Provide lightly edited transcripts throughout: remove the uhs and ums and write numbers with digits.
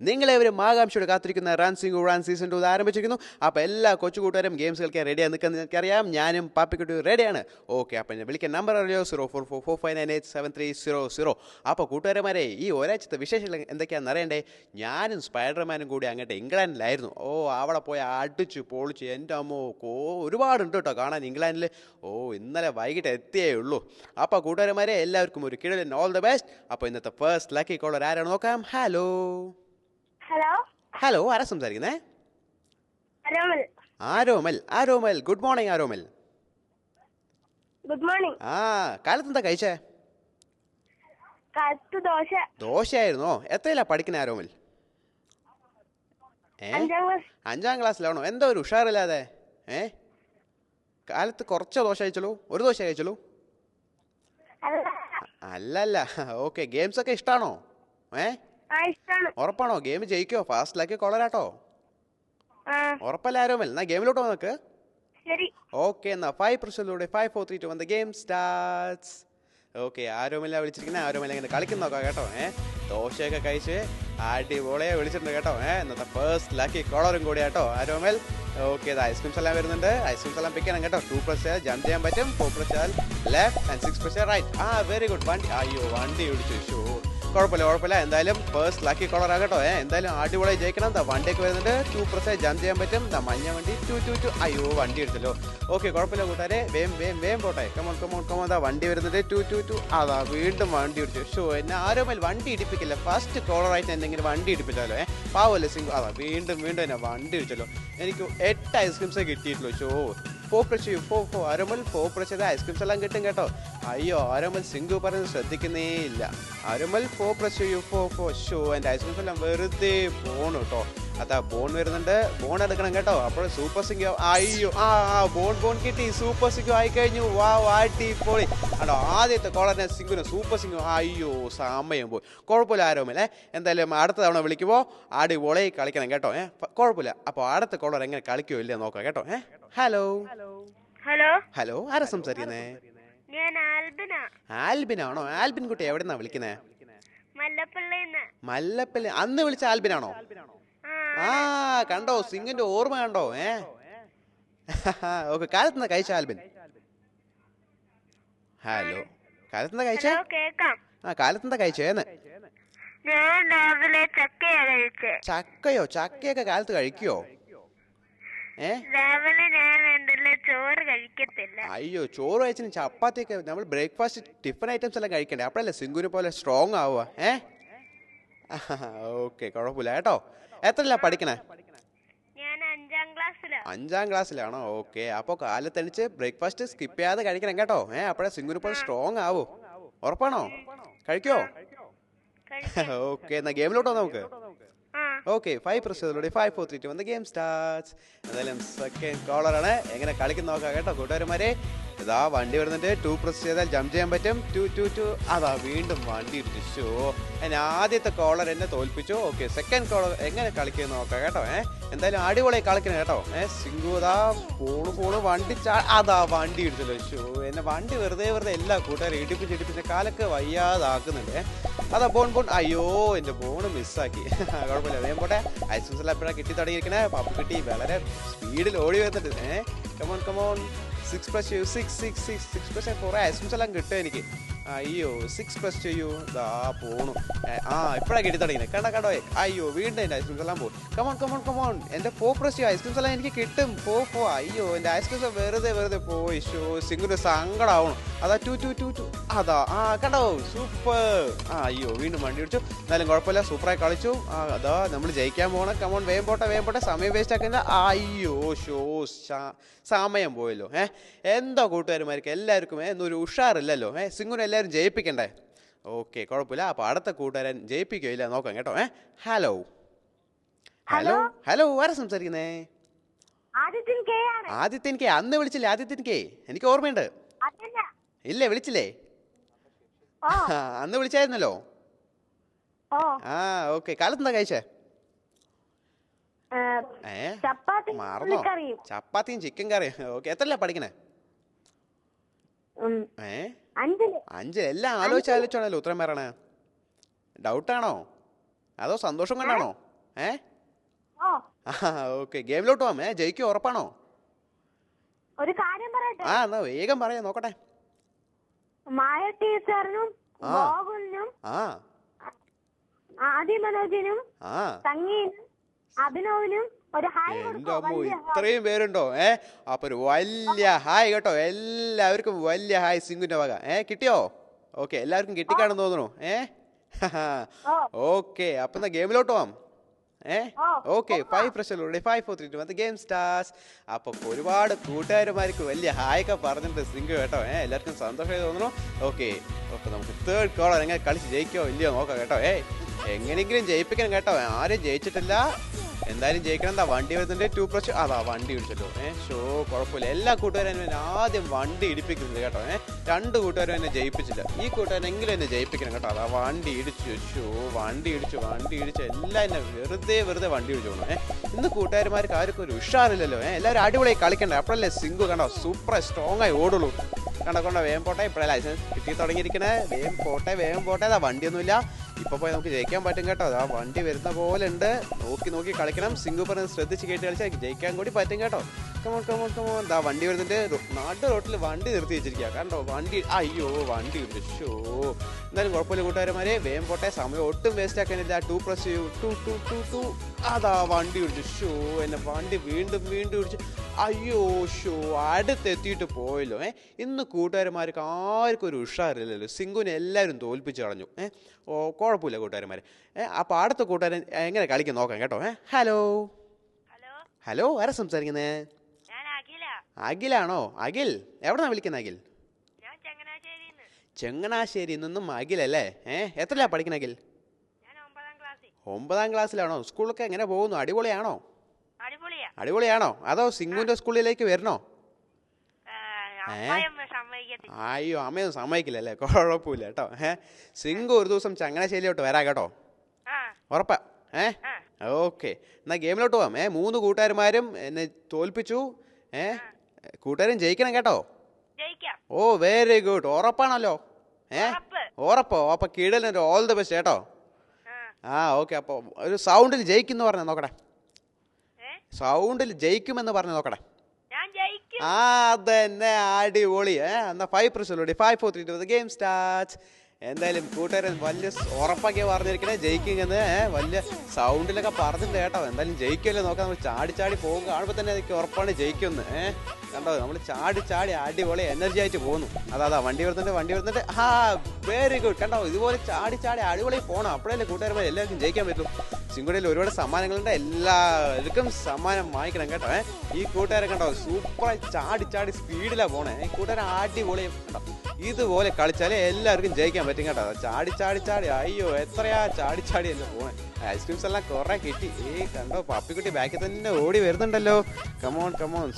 നിങ്ങളെവരും ആകാംക്ഷയോടെ കാത്തിരിക്കുന്ന റൺസിംഗ് run season 2 ആരംഭിച്ചിരിക്കുന്നു. അപ്പോൾ എല്ലാ കൊച്ചു കൂട്ടുകാരും ഗെയിംസ് കളിക്കാൻ റെഡിയാണ് നിൽക്കുന്നത് എനിക്കറിയാം. ഞാനും പാപ്പിക്കുട്ടി റെഡിയാണ്. ഓക്കെ, അപ്പോൾ ഞാൻ വിളിക്കാൻ നമ്പർ അറിയോ 0444598730. അപ്പോൾ കൂട്ടുകാരന്മാരെ, ഈ ഒരാഴ്ചത്തെ വിശേഷങ്ങൾ എന്തൊക്കെയാണെന്ന് അറിയണ്ടേ? ഞാനും സ്പൈഡർമാനും കൂടി അങ്ങോട്ട് ഇംഗ്ലണ്ടിലായിരുന്നു. അവിടെ പോയി അടിച്ചു പൊളിച്ചു. എൻ്റെ അമ്മോ, ഒരുപാടുണ്ട് കേട്ടോ കാണാൻ ഇംഗ്ലണ്ടിൽ. ഇന്നലെ വൈകിട്ട് എത്തിയേ ഉള്ളൂ. അപ്പോൾ കൂട്ടുകാരന്മാരെ, എല്ലാവർക്കും ഒരു കിടലൻ ഓൾ ദ ബെസ്റ്റ്. അപ്പോൾ ഇന്നത്തെ ഫസ്റ്റ് ലക്കി കോളർ ആരാണ് നോക്കാം. ഹലോ ഹലോ, ആരാ സംസാരിക്കുന്നേ? Aromal. Good morning Aromal. Good morning. കാലത്തെന്താ കഴിച്ചേ? ദോശയായിരുന്നോ? എത്രയിലാ പഠിക്കണേ ആരോമൽ? 5ാം ക്ലാസ്സിലാണോ? എന്താ ഒരു ഉഷാറില്ലാതെ? കാലത്ത് കുറച്ച് ദോശ കഴിച്ചോളൂ? ഒരു ദോശ കഴിച്ചോളൂ? അല്ലല്ല. ഓക്കെ, ഗെയിംസ് ഒക്കെ ഇഷ്ടമാണോ? ഉറപ്പാണോ? ഗെയിം ജയിക്കോ? ഫാസ്റ്റ് ലക്കി കോളറാട്ടോ. ഉറപ്പല്ല ആരോമൽ? എന്നാ ഗെയിമിലോട്ട് നോക്ക്. ഓക്കെ, എന്നാ 5% 5 4 3 2 1 ഗെയിം സ്റ്റാർട്ട്സ്. ഓക്കെ, ആരോമല്ല വിളിച്ചിരിക്കുന്നത്. ആരോമല്ല ഇങ്ങനെ കളിക്കുന്ന നോക്കാം കേട്ടോ. ദോശയൊക്കെ കഴിച്ച് അടിപൊളിയെ വിളിച്ചിട്ടുണ്ട് കേട്ടോ. ഇന്നത്തെ ഫസ്റ്റ് ലക്കി കോളറും കൂടി കേട്ടോ ആരോമൽ. ഓക്കെ, ഇത് ഐസ്ക്രീംസ് എല്ലാം വരുന്നുണ്ട്. ഐസ്ക്രീംസ് എല്ലാം പിക്കണം കേട്ടോ. 2 ജമ്പ് ചെയ്യാൻ പറ്റും. 4 left and 6 right. Very good. വണ്ടി വിളിച്ചു. കുഴപ്പമില്ല. എന്തായാലും ഫസ്റ്റ് ലക്കി കോളർ ആകട്ടോ. എന്തായാലും അടിപൊളി ജയിക്കണം. വണ്ടിയൊക്കെ വരുന്നുണ്ട്. 2 ജമ്പ് ചെയ്യാൻ പറ്റും. മഞ്ഞ വണ്ടി 2 വണ്ടി എടുത്തല്ലോ. ഓക്കെ, കുഴപ്പമില്ല കൂട്ടുകാരെ. വേം പോട്ടെ. കമോൺ. വണ്ടി വരുന്നുണ്ട്. 2 വീണ്ടും വണ്ടി ഇടിച്ചു. എന്നെ ആരോമൽ വണ്ടി ഇടിപ്പിക്കില്ല. ഫസ്റ്റ് കോളറായിട്ട് എന്തെങ്കിലും വണ്ടി ഇടിപ്പിച്ചാലോ. പാവല്ലേ സിംഗു. വീണ്ടും എന്നെ വണ്ടി ഇടിച്ചല്ലോ. എനിക്ക് 8 ഐസ്ക്രീംസേ കിട്ടിയിട്ടുള്ളൂ. 4 ആരോമൽ 4 ഐസ്ക്രീംസ് എല്ലാം കിട്ടും കേട്ടോ. ആരോമൽ സിംഗു പറയുന്നത് ശ്രദ്ധിക്കുന്നേ ഇല്ല. ആരോമൽ 4 എൻ്റെ ഐസ്ക്രീംസ് എല്ലാം വെറുതെ പോണു കേട്ടോ. ബോൺ വരുന്നുണ്ട്. ബോൺ എടുക്കണം കേട്ടോ. അപ്പോൾ സൂപ്പർ സിംഗു. ബോൺ കിട്ടി. സൂപ്പർ സിംഗു ആയി കഴിഞ്ഞു. അടിപൊളി. ആദ്യത്തെ കോളറിനെ സിംഗുന് സൂപ്പർ സിംഗു. സമയം പോയി. കുഴപ്പമില്ല ആരോമൽ. എന്തായാലും അടുത്ത തവണ വിളിക്കുമ്പോൾ അടിപൊളി കളിക്കണം കേട്ടോ. കുഴപ്പമില്ല. അപ്പോൾ അടുത്ത കോളർ എങ്ങനെ കളിക്കോ ഇല്ല നോക്കാം കേട്ടോ. ഹലോ, ആരാ സംസാരിക്കുന്നേ? ആൽബിനാണോ? ആൽബിൻ കുട്ടി എവിടെന്നാ വിളിക്കുന്നേ? മല്ലപ്പള്ളി. അന്ന് വിളിച്ച ആൽബിനാണോ? കണ്ടോ സിംഗിന്റെ ഓർമ്മ കണ്ടോ? ഓക്കെ, കാലത്തെന്താ കഴിച്ച ആൽബിൻ? ഹലോ, കാലത്തെന്താ കഴിച്ചേ? കാലത്തെന്താ കഴിച്ചേന്ന്? ചക്കയോ? ചക്കയൊക്കെ കാലത്ത് കഴിക്കോ? ചോറ് കഴിച്ചിന് ചപ്പാത്തിയൊക്കെ നമ്മൾ ബ്രേക്ക്ഫാസ്റ്റ് ടിഫിൻ ഐറ്റംസ് എല്ലാം കഴിക്കണ്ടേ? അപ്പോഴല്ലേ സിംഗുനെ പോലെ സ്ട്രോങ് ആവുക. ഓക്കെ, കുഴപ്പമില്ല കേട്ടോ. എത്രയിലാ പഠിക്കണേ? 5ാം ക്ലാസ്സിലാണോ? ഓക്കെ, അപ്പോൾ കാലത്തണിച്ച് ബ്രേക്ക്ഫാസ്റ്റ് സ്കിപ്പ് ചെയ്യാതെ കഴിക്കണം കേട്ടോ. അപ്പോഴേ സിംഗുനെ പോലെ സ്ട്രോങ് ആവൂ. ഉറപ്പാണോ? കഴിക്കോ? ഓക്കെ, എന്നാ ഗെയിമിലോട്ടോ നമുക്ക്. Okay, 5 5 4 3 2 1 game starts. എന്തായാലും സെക്കൻഡ് കോളറാണ്. എങ്ങനെ കളിക്കുന്ന നോക്കാം കേട്ടോ കൂട്ടുകാരന്മാരെ. വണ്ടി വരുന്നുണ്ട്. 2 ചെയ്താൽ ജമ്പ് ചെയ്യാൻ പറ്റും. 2 വീണ്ടും വണ്ടി ഇടിച്ചു. ആദ്യത്തെ കോളർ എന്നെ തോൽപ്പിച്ചു. ഓക്കെ, സെക്കൻഡ് കോളർ എങ്ങനെ കളിക്കുന്ന നോക്കാം കേട്ടോ. എന്തായാലും അടിപൊളി കളിക്കണം കേട്ടോ. സിംഗു പോണു വണ്ടി വണ്ടി ഇടിച്ചല്ലോ. എന്നെ വണ്ടി വെറുതെ എല്ലാ കൂട്ടുകാരും ഇടിപ്പിച്ച് കാലൊക്കെ വയ്യാതാക്കുന്നുണ്ട്. ബോൺ എൻ്റെ ബോണ് മിസ്സാക്കി. കുഴപ്പമില്ല, വേഗം പോട്ടെ. ഐസ്ക്രീംസ് എല്ലാം എപ്പോഴാണ് കിട്ടി തുടങ്ങിയിരിക്കണേ? പപ്പ് കിട്ടി വളരെ സ്പീഡിൽ ഓടി വരുന്നുണ്ട്. കമോൺ 6 കുറേ ഐസ്ക്രീംസ് എല്ലാം കിട്ടും എനിക്ക്. 6 ചെയ്യൂ. പോണു. ഇപ്പഴാണ് കിട്ടി തുടങ്ങിയത്. കണ്ടോ? വീണ്ടും എൻ്റെ ഐസ്ക്രീംസ് എല്ലാം പോകും. കമോൺ എൻ്റെ 4 ചെയ്യൂ. ഐസ്ക്രീംസ് എല്ലാം എനിക്ക് കിട്ടും. എൻ്റെ ഐസ്ക്രീംസ് വെറുതെ പോയി. സിംഗിന് സങ്കടമാവണം. 2 കണ്ടോ? സൂപ്പർ. വീണ്ടും വണ്ടി ഇടിച്ചു. എന്നാലും കുഴപ്പമില്ല, സൂപ്പറായി കളിച്ചു. നമ്മൾ ജയിക്കാൻ പോകണം. കമോൺ, വേഗം പോട്ടെ. സമയം വേസ്റ്റ് ആക്കില്ല. സമയം പോയല്ലോ. എന്താ കൂട്ടുകാരുമാർക്ക് എല്ലാവർക്കും എന്നൊരു ഉഷാറില്ലല്ലോ. സിംഗുനെ എല്ലാവരും ജയിപ്പിക്കണ്ടേ? ഓക്കെ, കുഴപ്പമില്ല. അപ്പോൾ അടുത്ത കൂട്ടുകാരൻ ജയിപ്പിക്കോ ഇല്ല നോക്കാം കേട്ടോ. ഹലോ, ആരാ സംസാരിക്കുന്നേ? ആദിത്യൻ കെ. അന്ന് വിളിച്ചില്ലേ ആദിത്യൻ കെ? എനിക്ക് ഓർമ്മയുണ്ട്. ഇല്ലേ, വിളിച്ചില്ലേ? അന്ന് വിളിച്ചായിരുന്നല്ലോ. ഓക്കെ, കാലത്തെന്താ കഴിച്ചേ? മറന്നോ? ചപ്പാത്തിയും ചിക്കൻ കറിയും. ഓക്കെ, എത്രല്ല പഠിക്കണേ? 5 എല്ലാം ആലോചിച്ചാണല്ലോ ഉത്തരം പറയണേ. ഡൗട്ടാണോ അതോ സന്തോഷം കൊണ്ടാണോ? ഏ ഓ ഓക്കെ ഗെയിമിലോട്ട് പോവാം. ജയിക്കും ഉറപ്പാണോ? ഒരു കാര്യം പറയട്ടെ. എന്നാ വേഗം പറയാം നോക്കട്ടെ. മായ ടീച്ചറിനും ഗോകുലിനും ആദി മനോജിനും സംഗീനും അഭിനവിനും ഒരു ഹായ് എന്റെ അമ്മോ ഇത്രയും പേരുണ്ടോ? അപ്പൊ ഒരു വലിയ ഹായ് കേട്ടോ. എല്ലാവർക്കും വലിയ ഹായ് സിംഗുന്റെ വക. കിട്ടിയോ? ഓക്കെ എല്ലാവർക്കും കിട്ടിക്കാണെന്ന് തോന്നുന്നു. ഓക്കെ അപ്പൊ എന്നാ ഗെയിമിലോട്ട് പോവാം. Okay 5 പ്രശ്നത്തിലൂടെ 5 4 3 2 game starts. അപ്പൊ ഒരുപാട് കൂട്ടുകാരന്മാർക്ക് വലിയ ഹായൊക്കെ പറഞ്ഞിട്ട് സിംഗ് കേട്ടോ. എല്ലാവർക്കും സന്തോഷമായി തോന്നുന്നു. ഓക്കെ ഓക്കെ നമുക്ക് തേർഡ് കോളർ എങ്ങനെ കളിച്ച് ജയിക്കോ ഇല്ലയോ നോക്കാം കേട്ടോ. എങ്ങനെയെങ്കിലും ജയിപ്പിക്കണം കേട്ടോ. ആരും ജയിച്ചിട്ടില്ല, എന്തായാലും ജയിക്കണം. എന്താ വണ്ടി വരുന്നുണ്ട് 2 പ്രശ്നം. അതാ വണ്ടി ഇടിച്ചല്ലോ. ഷോ കുഴപ്പമില്ല. എല്ലാ കൂട്ടുകാരും എന്നെ ആദ്യം വണ്ടി ഇടിപ്പിക്കുന്നത് കേട്ടോ. 2 കൂട്ടുകാരും എന്നെ ജയിപ്പിച്ചില്ല. ഈ കൂട്ടുകാരെങ്കിലും എന്നെ ജയിപ്പിക്കണം കേട്ടോ. അതാ വണ്ടി ഇടിച്ചു. ഷോ വണ്ടി ഇടിച്ചു എല്ലാം എന്നെ വെറുതെ വണ്ടി ഇടിച്ചു പോകണം. ഇന്ന് കൂട്ടുകാരന്മാർക്ക് ആർക്കും ഒരു ഉഷാറില്ലല്ലോ. എല്ലാവരും അടിപൊളിയായി കളിക്കണ്ടേ. അപ്പോഴല്ലേ സിംഗു കണ്ടോ സൂപ്പർ സ്ട്രോങ് ആയി ഓടുള്ളൂ. കണ്ടോ വേഗം പോട്ടെ. ഇപ്പോഴേ ലൈസൻസ് കിട്ടി തുടങ്ങിയിരിക്കണേ. വേഗം പോട്ടെ. അതാ വണ്ടിയൊന്നുമില്ല. ഇപ്പൊ പോയി നമുക്ക് ജയിക്കാൻ പറ്റും കേട്ടോ. അതാ വണ്ടി വരുന്ന പോലെ ഉണ്ട്. നോക്കി കളിക്കണം. സിംഗു പറഞ്ഞ് ശ്രദ്ധിച്ച് കേട്ട് കളിച്ചാൽ ജയിക്കാൻ കൂടി പറ്റും കേട്ടോ. കമോൺ ദാ വണ്ടി വരുന്നുണ്ട്. നാട്ടു റോട്ടിൽ വണ്ടി നിർത്തി വെച്ചിരിക്കുക കണ്ടോ. വണ്ടി അയ്യോ വണ്ടി ഉണ്ട്. ഷോ എന്തായാലും കുഴപ്പമില്ല കൂട്ടുകാരന്മാരെ. വേഗം പോട്ടെ. സമയം ഒട്ടും വേസ്റ്റ് ആക്കാനില്ല. 2 പ്രസ് 2 അതാ വണ്ടി ഇടിച്ചു. ഷോ എന്നെ വണ്ടി വീണ്ടും ഇടിച്ചു. അയ്യോ ഷോ അടുത്തെത്തിയിട്ട് പോയല്ലോ. ഇന്ന് കൂട്ടുകാരന്മാർക്ക് ആർക്കും ഒരു ഉഷാറില്ലല്ലോ. സിംഗുവിനെ എല്ലാവരും തോൽപ്പിച്ച് കളഞ്ഞു. കുഴപ്പമില്ല കൂട്ടുകാരന്മാരെ. അപ്പോൾ അടുത്ത കൂട്ടുകാരൻ എങ്ങനെ കളിക്കാൻ നോക്കാം കേട്ടോ. ഹലോ ആരാ സംസാരിക്കുന്നേ? അഖിലാണോ? അഖിൽ എവിടെന്നാ വിളിക്കുന്നത്? അഖിൽ ചങ്ങനാശ്ശേരിയിൽ നിന്നും അഖിലല്ലേ? എത്രയാ പഠിക്കുന്ന അഖിൽ? 9ാം ക്ലാസ്സിലാണോ? സ്കൂളൊക്കെ എങ്ങനെ പോകുന്നു? അടിപൊളിയാണോ? അതോ സിംഗുവിന്റെ സ്കൂളിലേക്ക് വരണോ? അയ്യോ അമ്മയൊന്നും സമ്മതിക്കില്ലല്ലേ? കുഴപ്പമില്ല കേട്ടോ. സിംഗു ഒരു ദിവസം ചങ്ങനാശ്ശേരിയിലോട്ട് വരാം കേട്ടോ. ഉറപ്പാ? ഓക്കെ എന്നാ ഗെയിമിലോട്ട് പോവാം. 3 കൂട്ടുകാരന്മാരും എന്നെ തോൽപ്പിച്ചു. കൂട്ടുകാരും ജയിക്കണം കേട്ടോ. ഓ വെരി ഗുഡ്. ഉറപ്പാണല്ലോ? ഉറപ്പോ? അപ്പൊ കിടലിന് ഓൾ ദി ബെസ്റ്റ് കേട്ടോ. ഓക്കെ അപ്പൊ ഒരു സൗണ്ടിൽ ജയിക്കുന്നു പറഞ്ഞ നോക്കട്ടെ. സൗണ്ടിൽ ജയിക്കുമെന്ന് പറഞ്ഞു നോക്കട്ടെ. അതന്നെ അടിപൊളി. എന്നാ 5 പ്രശ്നത്തിലൂടെ 5 4 3 2 ഗെയിം സ്റ്റാർട്ട്സ്. എന്തായാലും കൂട്ടുകാരൻ വലിയ ഉറപ്പൊക്കെ പറഞ്ഞിരിക്കണേ ജയിക്കുമെന്ന്. വലിയ സൗണ്ടിലൊക്കെ പറഞ്ഞിട്ടുണ്ട് കേട്ടോ. എന്തായാലും ജയിക്കുമല്ലോ നോക്കാം. നമ്മൾ ചാടി പോകും കാണുമ്പോൾ തന്നെ എനിക്ക് ഉറപ്പാണ് ജയിക്കുമെന്ന്. കണ്ടോ നമ്മൾ ചാടി അടിപൊളി എനർജി ആയിട്ട് പോകുന്നു. അതാ വണ്ടി വരുന്നുണ്ട്. Very good. കണ്ടോ ഇതുപോലെ ചാടി അടിപൊളി പോകണം. അപ്പോഴല്ലേ കൂട്ടുകാരന്മാർ എല്ലാവർക്കും ജയിക്കാൻ പറ്റും. സിംഗുടിയിൽ ഒരുപാട് സമ്മാനങ്ങളുണ്ട്. എല്ലാവർക്കും സമ്മാനം വാങ്ങിക്കണം കേട്ടോ. ഈ കൂട്ടുകാരെ കണ്ടോ സൂപ്പറായി ചാടി സ്പീഡിലാണ് പോണേ. ഈ കൂട്ടുകാരെ അടിപൊളി കണ്ടോ. ഇതുപോലെ കളിച്ചാലേ എല്ലാവർക്കും ജയിക്കാൻ പറ്റും കേട്ടോ. ചാടി അയ്യോ എത്രയാ ചാടി എന്ന് പോണേ. ഐസ്ക്രീംസ് എല്ലാം കുറെ കിട്ടി. കണ്ടോ പപ്പിക്കുട്ടി ബാക്കിൽ തന്നെ ഓടി വരുന്നുണ്ടല്ലോ. കമോൺ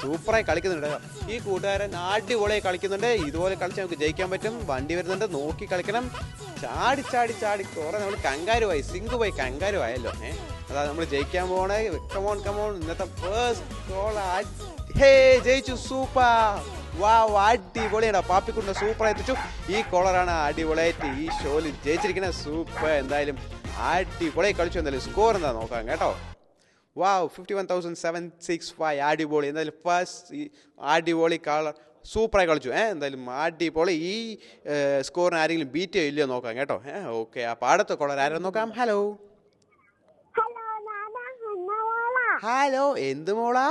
സൂപ്പറായി കളിക്കുന്നുണ്ട്. ഈ കൂട്ടുകാരൻ അടിപൊളിയായി കളിക്കുന്നുണ്ട്. ഇതുപോലെ കളിച്ച് നമുക്ക് ജയിക്കാൻ പറ്റും. വണ്ടി വരുന്നുണ്ട്. നോക്കി കളിക്കണം. ചാടി കുറെ നമ്മൾ കങ്കാരുമായി. സിംഗു പോയി കങ്കാരുവായല്ലോ. അതാ നമ്മൾ ജയിക്കാൻ പോണേ. കമോൺ ഇന്നത്തെ ഫസ്റ്റ് ഗോൾ. ജയിച്ചു. സൂപ്പർ. അടിപൊളിയാണ്. പാപ്പിക്കുട്ടിനെ സൂപ്പറായി എത്തിച്ചു. ഈ കോളറാണ് അടിപൊളിയായിട്ട് ഈ ഷോയിൽ ജയിച്ചിരിക്കുന്നത്. സൂപ്പർ. എന്തായാലും അടിപൊളിയായി കളിച്ചു. എന്തായാലും സ്കോർ എന്താ നോക്കാം കേട്ടോ. 51,765. അടിപൊളി. എന്തായാലും ഫസ്റ്റ് അടിപൊളി കളർ സൂപ്പറായി കളിച്ചു. എന്തായാലും അടിപൊളി. ഈ സ്കോറിന് ആരെങ്കിലും ബീറ്റ് ചെയ്യോ ഇല്ലയോ നോക്കാം കേട്ടോ. ഓക്കെ അപ്പോൾ അടുത്ത കോളർ ആരും നോക്കാം. ഹലോ എന്ത് മോളാ?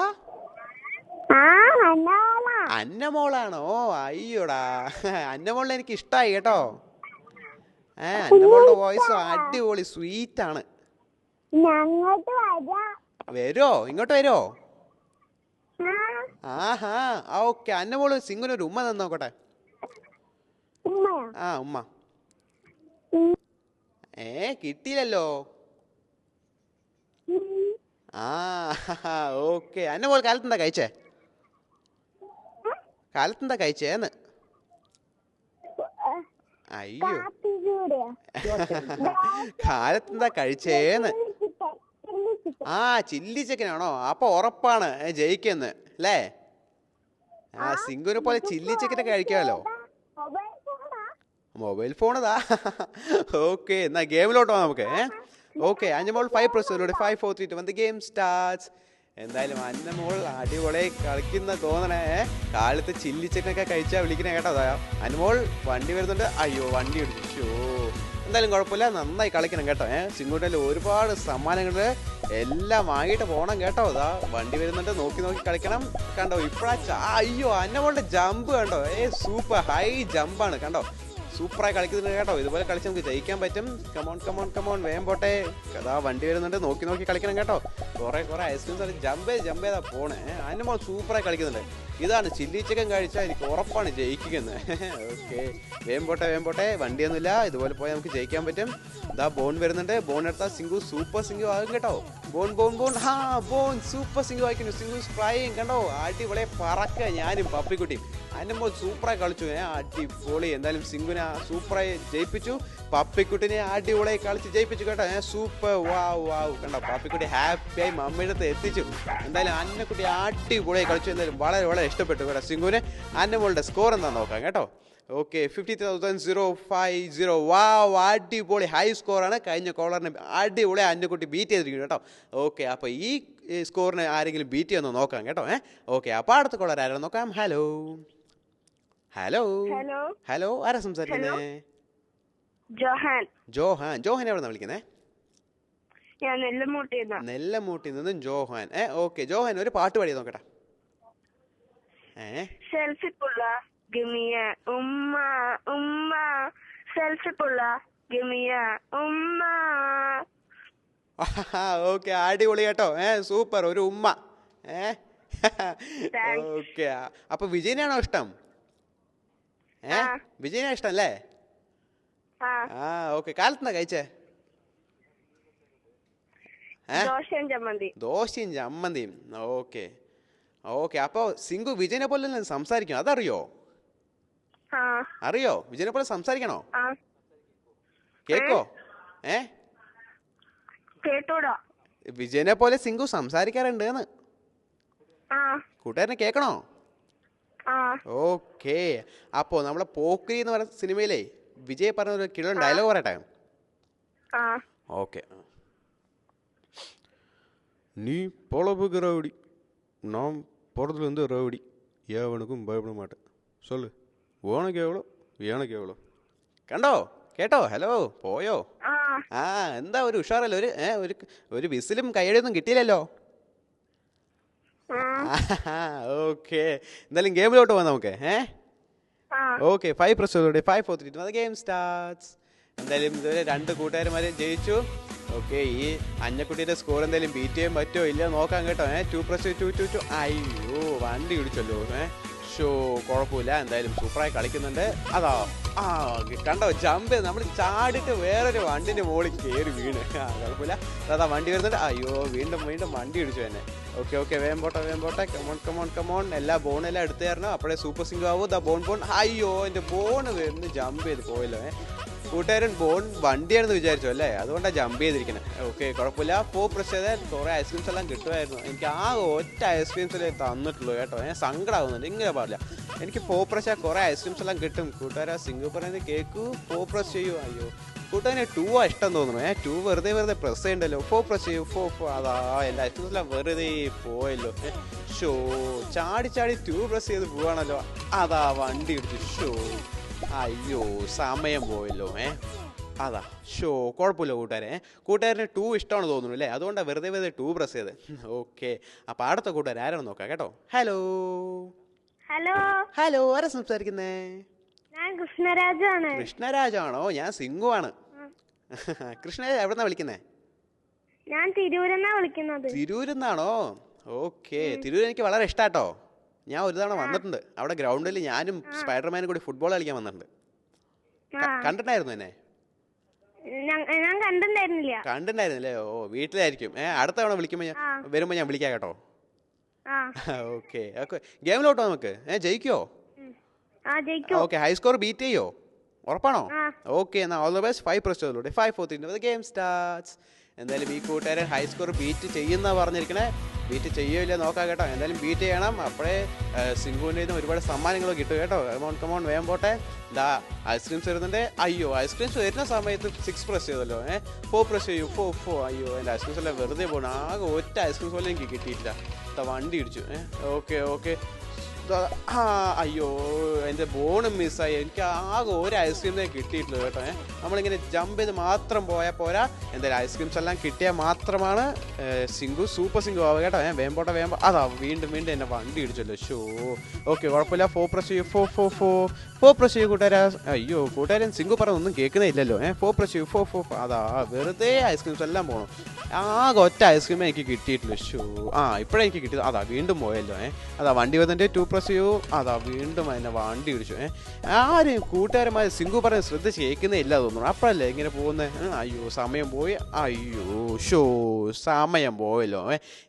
അന്നമോളാണോ? അയ്യോടാ അന്നമോളിനെ എനിക്ക് ഇഷ്ടമായി കേട്ടോ. അന്നമോളുടെ വോയിസ് അടിപൊളി സ്വീറ്റ് ആണ്. ഇങ്ങോട്ട് വരുമോ? ഓക്കെ അന്നമോള് സിംഗിനൊരു ഉമ്മ തന്നു നോക്കട്ടെ. ഉമ്മ കിട്ടിയില്ലല്ലോ. ഓക്കെ അന്നമോൾ കാലത്തെന്താ കഴിച്ചേന്ന്? അയ്യോ കാലത്തെന്താ കഴിച്ചേന്ന്? ചില്ലി ചിക്കനാണോ? അപ്പൊ ഉറപ്പാണ് ജയിക്കുന്ന് അല്ലേ? സിംഗുനെ പോലെ ചില്ലി ചിക്കനൊക്കെ കഴിക്കാമല്ലോ. മൊബൈൽ ഫോണതാ. ഓക്കെ എന്നാ ഗെയിമിലോട്ട് പോവാം നമുക്ക്. ഓക്കെ അന്നമോൾ 5 പ്രസ് ചെയ്തോളൂ 5 4 3 2 1 ഗെയിം സ്റ്റാർട്ട്സ്. എന്തായാലും അന്നമോൾ അടിപൊളി കളിക്കുന്ന തോന്നണേ. കാലത്ത് ചില്ലി ചിക്കനൊക്കെ കഴിച്ചാൽ വിളിക്കണേ കേട്ടോ. അന്നമോൾ വണ്ടി വരുന്നുണ്ട്. അയ്യോ വണ്ടി ഇടിച്ചു. എന്തായാലും കുഴപ്പമില്ല, നന്നായി കളിക്കണം കേട്ടോ. സിംഗൂട്ടയിൽ ഒരുപാട് സമ്മാനങ്ങൾ എല്ലാം വാങ്ങിയിട്ട് പോകണം കേട്ടോ. അതാ വണ്ടി വരുന്നുണ്ട്, നോക്കി നോക്കി കളിക്കണം. കണ്ടോ അയ്യോ അന്നമോളുടെ ജമ്പ് കണ്ടോ. സൂപ്പർ ഹൈ ജമ്പാണ് കണ്ടോ. സൂപ്പറായി കളിക്കുന്നുണ്ട് കേട്ടോ. ഇതുപോലെ കളിച്ച് നമുക്ക് ജയിക്കാൻ പറ്റും. കമോൺ കമോൺ കമോൺ വേഗം പോട്ടെ. അതാ വണ്ടി വരുന്നുണ്ട്, നോക്കി നോക്കി കളിക്കണം കേട്ടോ. കുറേ ഐസ്ക്രീംസ് ജമ്പ് ചെയ്താ പോണേ. അന്നമോൾ സൂപ്പറായി കളിക്കുന്നുണ്ട്. ഇതാണ് ചില്ലി ചിക്കൻ കഴിച്ചാൽ എനിക്ക് ഉറപ്പാണ് ജയിക്കുന്നത്. ഓക്കെ വേഗം പോട്ടെ. വണ്ടിയൊന്നുമില്ല, ഇതുപോലെ പോയാൽ നമുക്ക് ജയിക്കാൻ പറ്റും. ഇതാ ബോൺ വരുന്നുണ്ട്. ബോൺ എടുത്താൽ സിംഗു സൂപ്പർ സിംഗു ആകും കേട്ടോ. ബോൺ സൂപ്പർ സിംഗു ആയിരിക്കുന്നു. സിംഗു ഫ്രൈയും കണ്ടോ. അടിപൊളി പറക്ക ഞാനും പപ്പിക്കുട്ടിയും. അന്നമോൾ സൂപ്പറായി കളിച്ചു. അടിപൊളി. എന്തായാലും സിംഗുനെ സൂപ്പറായി ജയിപ്പിച്ചു. പപ്പിക്കുട്ടിനെ അടിപൊളിയായി കളിച്ച് ജയിപ്പിച്ചു കേട്ടോ. സൂപ്പർ വാവ് കണ്ടോ. പപ്പിക്കുട്ടി ഹാപ്പിയായി മമ്മിയുടെ അടുത്ത് എത്തിച്ചു. എന്തായാലും അന്നക്കുട്ടി അടിപൊളിയായി കളിച്ചു. എന്തായാലും വളരെ ഇഷ്ടപ്പെട്ടു കേട്ടോ സിംഗുവിന്. അന്നമോളുടെ സ്കോർ എന്താണെന്ന് നോക്കാം കേട്ടോ. ഓക്കെ 50,050. വാവ് അടിപൊളി ഹൈ സ്കോറാണ്. കഴിഞ്ഞ കോളറിനെ അടിപൊളി അന്നക്കുട്ടി ബീറ്റ് ചെയ്തിരിക്കുന്നു കേട്ടോ. ഓക്കെ അപ്പോൾ ഈ സ്കോറിനെ ആരെങ്കിലും ബീറ്റ് ചെയ്യുമെന്ന് നോക്കാം കേട്ടോ. ഓക്കെ അപ്പോൾ അടുത്ത കോളർ ആരാണ് നോക്കാം. ഹലോ ആരാ സംസാരിക്കുന്നേ? ജോഹാൻ എവിടെന്നാ വിളിക്കുന്നേ? നെല്ലമൂട്ടിൽ നിന്നും ജോഹാൻ. ഓക്കെ ജോഹാൻ ഒരു പാട്ട് പാടി നോക്കട്ടെ. ഓക്കെ അടിപൊളി കേട്ടോ. സൂപ്പർ ഒരു ഉമ്മ. ഓക്കെ അപ്പൊ വിജയനാണോ ഇഷ്ടം? വിജയനാ ഇഷ്ടം അല്ലേ? ഓക്കെ കാലത്തുനിന്നാ കഴിച്ചേ? ദോശയും ചമ്മന്തിയും. ഓക്കെ അപ്പൊ സിംഗു വിജയനെ പോലെ സംസാരിക്കണം, അതറിയോ? അറിയോ വിജയനെ പോലെ സംസാരിക്കണോ? കേക്കോ? വിജയനെ പോലെ സിംഗു സംസാരിക്കാറുണ്ട് കൂട്ടുകാരനെ കേക്കണോ? ഓക്കെ അപ്പോ നമ്മളെ പോക്രി എന്ന് പറയുന്ന സിനിമയിലേ വിജയ് പറഞ്ഞ ഒരു കിലോ ഡയലോഗ് പറയട്ടെ. ഓക്കെ நீ பொழப்புக்கு ரவுடி, நான் பிறதுலேருந்து ரவுடி, ஏவனுக்கும் பயப்பட மாட்டேன், சொல்லு உனக்கு எவ்வளோ எனக்கு എവ്വളോ. കണ്ടോ കേട്ടോ? ഹലോ പോയോ? എന്താ ഒരു ഉഷാറല്ലോ. ഒരു വിസിലും കൈയടിയൊന്നും കിട്ടിയില്ലല്ലോ. ഓക്കെ എന്തായാലും ഗെയിമിലോട്ട് പോകാം നമുക്ക്. Okay 5 press 5 4 3 2 game starts. എന്തായാലും ഇതുവരെ 2 കൂട്ടുകാരന്മാരെ ജയിച്ചു. ഓക്കെ ഈ അന്നക്കുട്ടിയുടെ സ്കോർ എന്തായാലും ബീറ്റ് ചെയ്യാൻ പറ്റുമോ ഇല്ല നോക്കാം കേട്ടോ. 2 പ്രസ് 2 അയ്യോ വണ്ടി ഇടിച്ചല്ലോ. കുഴപ്പമില്ല, എന്തായാലും സൂപ്പറായി കളിക്കുന്നുണ്ട്. അതാ കണ്ടോ ജമ്പ് നമ്മൾ ചാടിയിട്ട് വേറൊരു വണ്ടിന്റെ മുകളിൽ കയറി വീണ്. കുഴപ്പമില്ല, അതാ വണ്ടി വരുന്നുണ്ട്. അയ്യോ വീണ്ടും വണ്ടി ഇടിച്ചു തന്നെ. ഓക്കെ വേഗം പോട്ടെ. കമോൺ എല്ലാ ബോണെല്ലാം എടുത്തു തരണം, അപ്പോഴേ സൂപ്പർ സിംഗു ആവും. ദാ ബോൺ അയ്യോ എൻ്റെ ബോണ് വരുന്നു ജമ്പ് ചെയ്ത് പോയല്ലോ. കൂട്ടുകാരൻ ബോൺ വണ്ടിയാണെന്ന് വിചാരിച്ചു അല്ലേ, അതുകൊണ്ടാണ് ജമ്പ് ചെയ്തിരിക്കുന്നത്. ഓക്കെ കുഴപ്പമില്ല. 4 പ്രസ് ചെയ്താൽ കുറേ ഐസ്ക്രീംസ് എല്ലാം കിട്ടുമായിരുന്നു. എനിക്ക് ആ ഒറ്റ ഐസ്ക്രീംസല്ലേ തന്നിട്ടുള്ളൂ കേട്ടോ. സങ്കടമാകുന്നുണ്ട്, ഇങ്ങനെ പാടില്ല. എനിക്ക് 4 പ്രസ് ചെയ്താൽ കുറേ ഐസ്ക്രീംസ് എല്ലാം കിട്ടും. കൂട്ടുകാരാ സിംഗു പറയുന്നത് കേൾക്കൂ, 4 പ്രസ് ചെയ്യൂ. അയ്യോ കൂട്ടുകാരനെ 2 ഇഷ്ടം തോന്നുന്നു. 2 വെറുതെ പ്രസ് ചെയ്യണ്ടല്ലോ. 4 പ്രസ് ചെയ്യൂ. 4 അതാ എല്ലാ ഐസ്ക്രീംസ് എല്ലാം വെറുതെ പോയല്ലോ. ചാടി 2 പ്രസ് ചെയ്ത് പോവാണല്ലോ. അതാ വണ്ടി ഇടിച്ചു. അയ്യോ സമയം പോയല്ലോ. അതാ കുഴപ്പമില്ല കൂട്ടുകാരന് 2 ഇഷ്ടമാണ് തോന്നുന്നു അല്ലേ, അതുകൊണ്ടാണ് വെറുതെ 2 പ്രസ് ചെയ്ത്. ഓക്കെ അപ്പൊ അടുത്ത കൂട്ടുകാർ ആരാണെന്ന് നോക്കാം കേട്ടോ. ഹലോ ആരാ സംസാരിക്കുന്നേ? കൃഷ്ണരാജാണോ? ഞാൻ സിംഗു ആണ്. കൃഷ്ണരാജ് എവിടെന്നാ വിളിക്കുന്നേ? ഞാൻ തിരൂരെന്നാ വിളിക്കുന്നത്. തിരൂരെന്നാണോ? ഓക്കെ തിരൂർ എനിക്ക് വളരെ ഇഷ്ടാട്ടോ. ഞാൻ ഒരു തവണ വന്നിട്ടുണ്ട്. അവിടെ ഗ്രൗണ്ടിൽ ഞാനും സ്പൈഡർമാനും കൂടി ഫുട്ബോൾ കളിക്കാൻ വന്നിട്ടുണ്ട്. കണ്ടിട്ടുണ്ടായിരുന്നു എന്നെ? കണ്ടിട്ടുണ്ടായിരുന്നില്ലേ? വീട്ടിലായിരിക്കും. അടുത്ത തവണ വരുമ്പോ ഞാൻ വിളിക്കാം കേട്ടോ. ഓക്കെ ഗെയിമിലോട്ടോ നമുക്ക്. ജയിക്കോ? ഓക്കെ ഹൈ സ്കോർ ബീറ്റ് ചെയ്യോ? ഉറപ്പാണോ? ഓക്കെ എന്നാ all the best. 5 press 5 4 3 game starts. എന്തായാലും ഈ കൂട്ടുകാരൻ ഹൈ സ്കോർ ബീറ്റ് ചെയ്യുന്ന പറഞ്ഞിരിക്കണേ. ബീറ്റ് ചെയ്യുകയില്ല നോക്കാം കേട്ടോ. എന്തായാലും ബീറ്റ് ചെയ്യണം. അപ്പോഴേ സിംഗുവിൻ്റെ നിന്ന് ഒരുപാട് സമ്മാനങ്ങൾ കിട്ടും കേട്ടോ. കമോൺ വേഗം പോട്ടെ. ഇതാ ഐസ്ക്രീംസ് വരുന്നുണ്ട്. അയ്യോ ഐസ്ക്രീംസ് വരുന്ന സമയത്ത് 6 പ്രസ് ചെയ്തല്ലോ. 4 പ്രസ് ചെയ്യൂ. 4. അയ്യോ എൻ്റെ ഐസ്ക്രീംസ് എല്ലാം വെറുതെ പോകണം. ആകെ ഒറ്റ ഐസ്ക്രീംസ് പോലും എനിക്ക് കിട്ടിയിട്ടില്ല. വണ്ടി ഇടിച്ചു. ഓക്കെ അയ്യോ എൻ്റെ ബോണും മിസ്സായി. എനിക്ക് ആകെ ഒരു ഐസ്ക്രീമിനെ കിട്ടിയിട്ടില്ല കേട്ടോ. നമ്മളിങ്ങനെ ജമ്പ് ചെയ്ത് മാത്രം പോയാൽ പോരാ. എന്തായാലും ഐസ്ക്രീംസ് എല്ലാം കിട്ടിയാൽ മാത്രമാണ് സൂപ്പർ സിംഗു ആവുക കേട്ടോ. വേഗം അതാ വീണ്ടും എന്നെ വണ്ടി ഇടിച്ചല്ലോ. ഓക്കെ കുഴപ്പമില്ല. 4 പ്രസ് ചെയ്യൂ. 4 പ്രസ് ചെയ്യൂ കൂട്ടുകാരാ. അയ്യോ കൂട്ടുകാരൻ സിംഗു പറഞ്ഞൊന്നും കേൾക്കുന്നേ ഇല്ലല്ലോ. 4 പ്രസ് ചെയ്യൂ. 4. അതാ വെറുതെ ഐസ്ക്രീംസ് എല്ലാം പോകണം. ആകെ ഒറ്റ ഐസ്ക്രീമേ എനിക്ക് കിട്ടിയിട്ടില്ല. ഇപ്പോഴേ എനിക്ക് കിട്ടിയത്. അതാ വീണ്ടും പോയല്ലോ. അതാ വണ്ടി വന്നിട്ട് 2 പ്രസ് ചെയ്യൂ. അതാ വീണ്ടും എന്നെ വണ്ടി ഇടിച്ചു. ആരും കൂട്ടുകാരന്മാർ സിംഗു പറഞ്ഞ് ശ്രദ്ധിച്ച് കേൾക്കുന്നേ ഇല്ല തോന്നുന്നു. അപ്പോഴല്ലേ ഇങ്ങനെ പോകുന്നത്. അയ്യോ സമയം പോയി. സമയം പോയല്ലോ.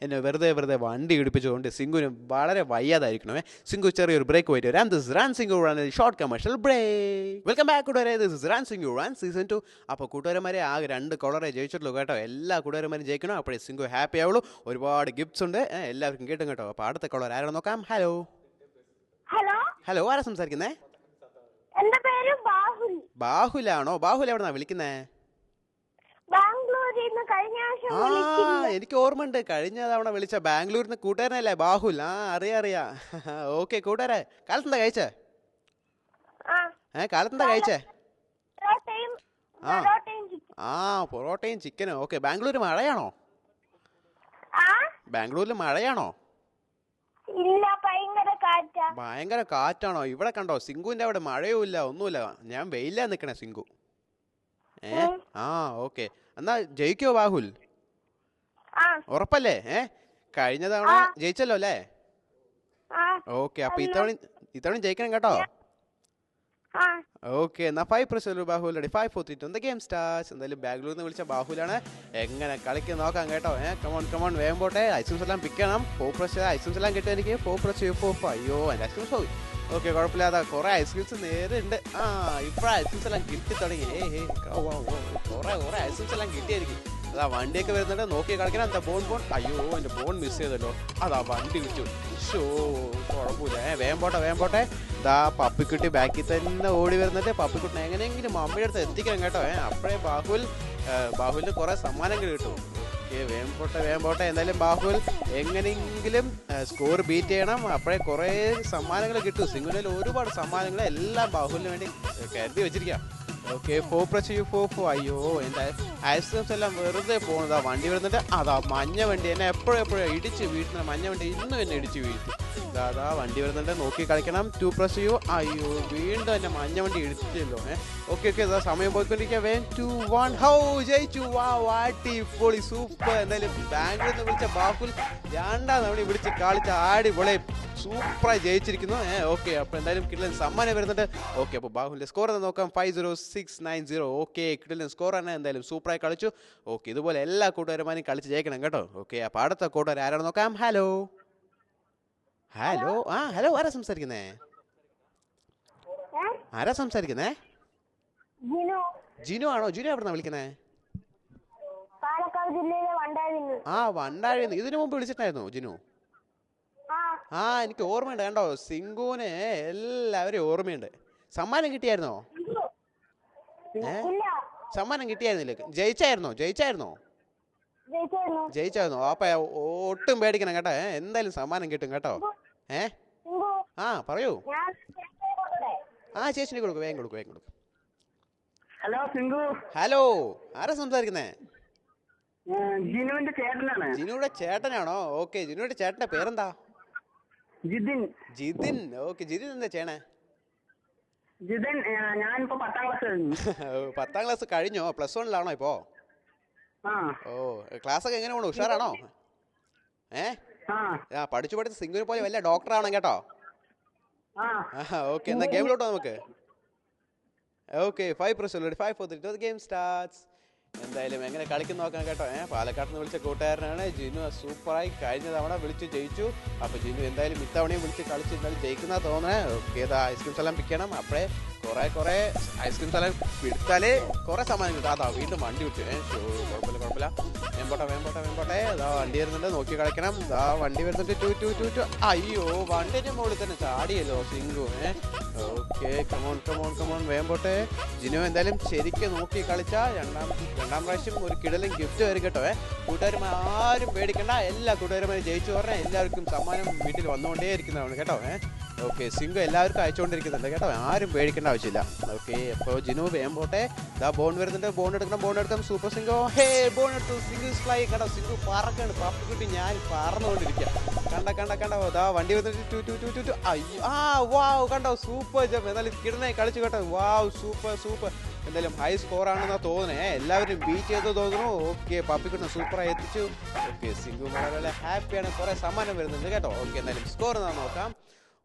എന്നെ വെറുതെ വണ്ടി ഇടിപ്പിച്ചുകൊണ്ട് സിംഗുവിന് വളരെ വയ്യാതായിരിക്കണമേ. സിംഗു ചെറിയൊരു ബ്രേക്ക് പോയിട്ട് വരാം. This run Singu run short commercial break. Welcome back കൂട്ടുകാരെ. This run Singu run season 2. അപ്പോൾ കൂട്ടുകാരന്മാരെ ആകെ 2 കളറേ ജയിച്ചിട്ടുള്ളൂ കേട്ടോ. എല്ലാ കൂട്ടുകാരന്മാരും ജയിക്കണം. അപ്പോഴേ സിംഗു ഹാപ്പി ആവുള്ളൂ. ഒരുപാട് ഗിഫ്റ്റ്സ് ഉണ്ട്. എല്ലാവർക്കും കേട്ടും കേട്ടോ. അപ്പോൾ അടുത്ത കളർ ആരാണ് നോക്കാം. ഹലോ ആരാ സംസാരിക്കുന്നേ? എന്റെ പേര് ബാഹുൽ. ബാഹുലാണോ? ബാഹുൽ എവിടെന്നാ വിളിക്കുന്നേ? ബാംഗ്ലൂരിൽ നിന്ന് കഴിഞ്ഞ ആഴ്ച എനിക്ക് ഓർമ്മയുണ്ട്. കഴിഞ്ഞ തവണ വിളിച്ച ബാംഗ്ലൂരിൽ നിന്ന് കൂട്ടുകാരനല്ലേ ബാഹുൽ? അറിയാം. ഓക്കെ കൂട്ടുകാരെ കാലത്തെന്താ കഴിച്ചേ? കാലത്തെന്താ കഴിച്ചേ? പൊറോട്ടയും ചിക്കനും. ഓക്കെ ബാംഗ്ലൂർ മഴയാണോ? ബാംഗ്ലൂരിൽ മഴയാണോ? ഇല്ല, ഭയങ്കര കാറ്റാണോ? ഇവിടെ കണ്ടോ സിംഗുവിന്റെ അവിടെ മഴയും ഇല്ല ഒന്നുമില്ല. ഞാൻ വെയിലാ നിക്കണേ സിംഗു. ഓക്കെ എന്നാ ജയിക്കോ ബാഹുൽ? ഉറപ്പല്ലേ? കഴിഞ്ഞ തവണ ജയിച്ചല്ലോ അല്ലേ? ഓക്കെ അപ്പൊ ഇത്തവണ ജയിക്കണം കേട്ടോ. ഓക്കെ എന്നാ 5 press Bahul ready. 5 4 3 2 the game starts. എന്തായാലും ബാംഗ്ലൂരിൽ നിന്ന് വിളിച്ച ബാഹുലാണ്. എങ്ങനെ കളിക്കാൻ നോക്കാം കേട്ടോ. കമോൺ വേഗം പോട്ടെ. ഐസ്ക്രീംസ് എല്ലാം പിക്കണം. 4 പ്രസ് ഐസ്ക്രീംസ് എല്ലാം കിട്ടും എനിക്ക്. 4 പ്രസ് 4. അയ്യോ എൻ്റെ ഐസ്ക്രീംസ് പോയി. ഓക്കെ കുഴപ്പമില്ലാതെ കുറെ ഐസ്ക്രീംസ് നേരെ ഉണ്ട്. ഇപ്പോഴാണ് ഐസ്ക്രീംസ് എല്ലാം കിട്ടി തുടങ്ങി. കുറെ ഐസ്ക്രീംസ് എല്ലാം കിട്ടിയായിരിക്കും. അതാ വണ്ടിയൊക്കെ വരുന്നുണ്ട്. നോക്കി കളിക്കണം. എന്താ ബോൺ. അയ്യോ എൻ്റെ ബോൺ മിസ് ചെയ്തല്ലോ. അതാ വണ്ടി വിളിച്ചു. കുഴപ്പമില്ല. വേഗം പോട്ടെ. ഇതാ പപ്പിക്കുട്ടി ബാക്കിൽ തന്നെ ഓടി വരുന്നുണ്ട്. പപ്പിക്കുട്ടിനെ എങ്ങനെയെങ്കിലും മമ്മിയുടെ അടുത്ത് എത്തിക്കണം കേട്ടോ. അപ്പോഴേ ബാഹുലിന് കുറെ സമ്മാനങ്ങൾ കിട്ടും. ഓക്കെ വേഗം പോട്ടെ. എന്തായാലും ബാഹുൽ എങ്ങനെയെങ്കിലും സ്കോർ ബീറ്റ് ചെയ്യണം. അപ്പോഴേ കുറേ സമ്മാനങ്ങൾ കിട്ടും. സിംഗുവിൽ ഒരുപാട് സമ്മാനങ്ങൾ എല്ലാം ബാഹുലിന് വേണ്ടി കരുതി വെച്ചിരിക്കാം. ഓക്കെ 4 പ്രസ് ചെയ്യൂ. 4. അയ്യോ എൻ്റെ ഐസ്ക്രീംസ് എല്ലാം വെറുതെ പോകുന്നതാ. വണ്ടി വരുന്നുണ്ട്. അതാ മഞ്ഞ വണ്ടി എന്നെ എപ്പോഴും ഇടിച്ച് വീഴ്ത്തുന്ന മഞ്ഞ വണ്ടി ഇന്നും എന്നെ ഇടിച്ച് വീഴ്ത്തും. അതാ വണ്ടി വരുന്നുണ്ട്. നോക്കി കളിക്കണം. 2 പ്രസ് ചെയ്യൂ. അയ്യോ വീണ്ടും എന്നെ മഞ്ഞ വണ്ടി ഇടിച്ചല്ലോ. ഓക്കെ ഇതാ സമയം പോയിക്കൊണ്ടിരിക്കുക. 2 1 ജയിച്ചു. അടിപൊളി സൂപ്പർ. എന്തായാലും ബാംഗ്ലൂരിൽ നിന്ന് വിളിച്ച ബാഹുൽ 2ാം തവണ വിളിച്ച് കളിച്ച അടിപൊളി സൂപ്പറായി ജയിച്ചിരിക്കുന്നു. ഓക്കെ അപ്പോൾ എന്തായാലും കിട്ടില്ല സമ്മാനം വരുന്നുണ്ട്. ഓക്കെ അപ്പോൾ ബാഹുലിൻ്റെ സ്കോർ എന്ന് നോക്കാം. 50690. ഓക്കെ കിട്ടില്ല സ്കോറാണ്. എന്തായാലും സൂപ്പറായി കളിച്ചു. ഓക്കെ ഇതുപോലെ എല്ലാ കൂട്ടുകാരുമാരും കളിച്ച് ജയിക്കണം കേട്ടോ. ഓക്കെ അപ്പോൾ അടുത്ത കൂട്ടുകാർ ആരാണ് നോക്കാം. ഹലോ ആരാ സംസാരിക്കുന്നേ? ജിനു ആണോ? ജിനു എവിടെന്നാ വിളിക്കുന്നേ? പാലക്കാട് ജില്ലയിലെ വണ്ടാഴിന്ന്. ഇതിനു മുമ്പ് വിളിച്ചിട്ടായിരുന്നു ജിനു? എനിക്ക് ഓർമ്മയുണ്ട് കണ്ടോ. സിംഗുവിന് എല്ലാവരും ഓർമ്മയുണ്ട്. സമ്മാനം കിട്ടിയായിരുന്നോ? സമ്മാനം കിട്ടിയായിരുന്നില്ലേ? ജയിച്ചായിരുന്നോ? അപ്പൊ ഒട്ടും പേടിക്കണം കേട്ടോ. എന്തായാലും സമ്മാനം കിട്ടും കേട്ടോ. പറയൂ. ചേച്ചിനെ കൊടുക്കും. വേഗം കൊടുക്കും. ഹലോ ആരാ സംസാരിക്കുന്നേ? ജിനുവിന്റെ ചേട്ടനാണോ? ഓക്കെ ജിനുവിന്റെ ചേട്ടന്റെ പേരെന്താ? ജിതിൻ. ഓക്കെ ജിതിൻ എന്താ ചെയ്യണേ? ഞാനിപ്പോ 10ാം ക്ലാസ് കഴിഞ്ഞു. 10ാം ക്ലാസ് കഴിഞ്ഞോ? +1 ഇപ്പോ? ക്ലാസ് ഒക്കെ എങ്ങനെ പോണു? ഉഷാറാണോ? പഠിച്ചു സിംഗിനെ പോലെ വലിയ ഡോക്ടറാണോ കേട്ടോ. ഓക്കെ എന്നാ ഗെയിമിലോട്ടോ നമുക്ക്. Okay 5 press 5 4 3 2 game starts. എന്തായാലും എങ്ങനെ കളിക്കുന്ന നോക്കാം കേട്ടോ. പാലക്കാട് നിന്ന് വിളിച്ച കൂട്ടുകാരനാണ് ജിനു. സൂപ്പറായി കഴിഞ്ഞ തവണ വിളിച്ച് ജയിച്ചു. അപ്പോൾ ജിനു എന്തായാലും ഇത്തവണയും വിളിച്ച് കളിച്ച് എന്തായാലും ജയിക്കുന്ന തോന്നണേ. ഓക്കെ ഐസ്ക്രീംസ് എല്ലാം പിക്കണം. അപ്പോഴേ കുറേ ഐസ്ക്രീംസ് എല്ലാം പിടിച്ചാലേ കുറേ സമ്മാനം കിട്ടും. അതാ വീണ്ടും വണ്ടി വിട്ടു. കുഴപ്പമില്ല കുഴപ്പമില്ല. വേമ്പോട്ടെ. അതാ വണ്ടി വരുന്നുണ്ട്, നോക്കി കളിക്കണം. ഇതാ വണ്ടി വരുന്നുണ്ട്. ടു. അയ്യോ, വണ്ടിന്റെ മുകളിൽ തന്നെ ചാടിയല്ലോ സിംഗു. ഓക്കെ, കമോൺ വേമ്പോട്ടെ. ജിനു എന്തായാലും ശരിക്കും നോക്കി കളിച്ചാൽ രണ്ടാം പ്രാവശ്യം ഒരു കിടലും ഗിഫ്റ്റ് വരും കേട്ടോ. കൂട്ടുകാരും ആരും പേടിക്കണ്ട, എല്ലാ കൂട്ടുകാരുമാരും ജയിച്ചു പറഞ്ഞാൽ എല്ലാവർക്കും സമ്മാനം വീട്ടിൽ വന്നുകൊണ്ടേ ഇരിക്കുന്നതാണ് കേട്ടോ. ഓക്കെ, സിംഗു എല്ലാവർക്കും അയച്ചുകൊണ്ടിരിക്കുന്നുണ്ട് കേട്ടോ, ആരും പേടിക്കേണ്ട ആവശ്യമില്ല. ഓക്കെ, അപ്പോൾ ജിനു വേമ്പോട്ടെ. ഇതാ ബോൺ വരുന്നുണ്ട്, ബോൺ എടുക്കണം. സൂപ്പർ സിംഗോ, ബോൺ എടുത്തു. സിംഗിൾ ഫ്ലൈ കേട്ടോ, സിംഗു പറക്കാണ്. പപ്പിക്കുട്ടി ഞാൻ പറന്നുകൊണ്ടിരിക്കുക. കണ്ട ഇതാ വണ്ടി വന്നിട്ട് ടു. അയ്യോ, വാവ്, കണ്ടോ, സൂപ്പർ ജമ്പ്. എന്നാലും കിടന്നായി കളിച്ചു കേട്ടോ. വാവ്, സൂപ്പർ. എന്തായാലും ഹൈ സ്കോർ ആണെന്നാ തോന്നുന്നേ, എല്ലാവരും ബീറ്റ് ചെയ്ത് തോന്നുന്നു. ഓക്കെ, പപ്പിക്കുട്ടിനെ സൂപ്പറായി എത്തിച്ചു. ഓക്കെ, സിംഗു വളരെ ഹാപ്പിയാണ്, കുറെ സമ്മാനം വരുന്നുണ്ട് കേട്ടോ. ഓക്കെ, എന്തായാലും സ്കോർ നോക്കാം.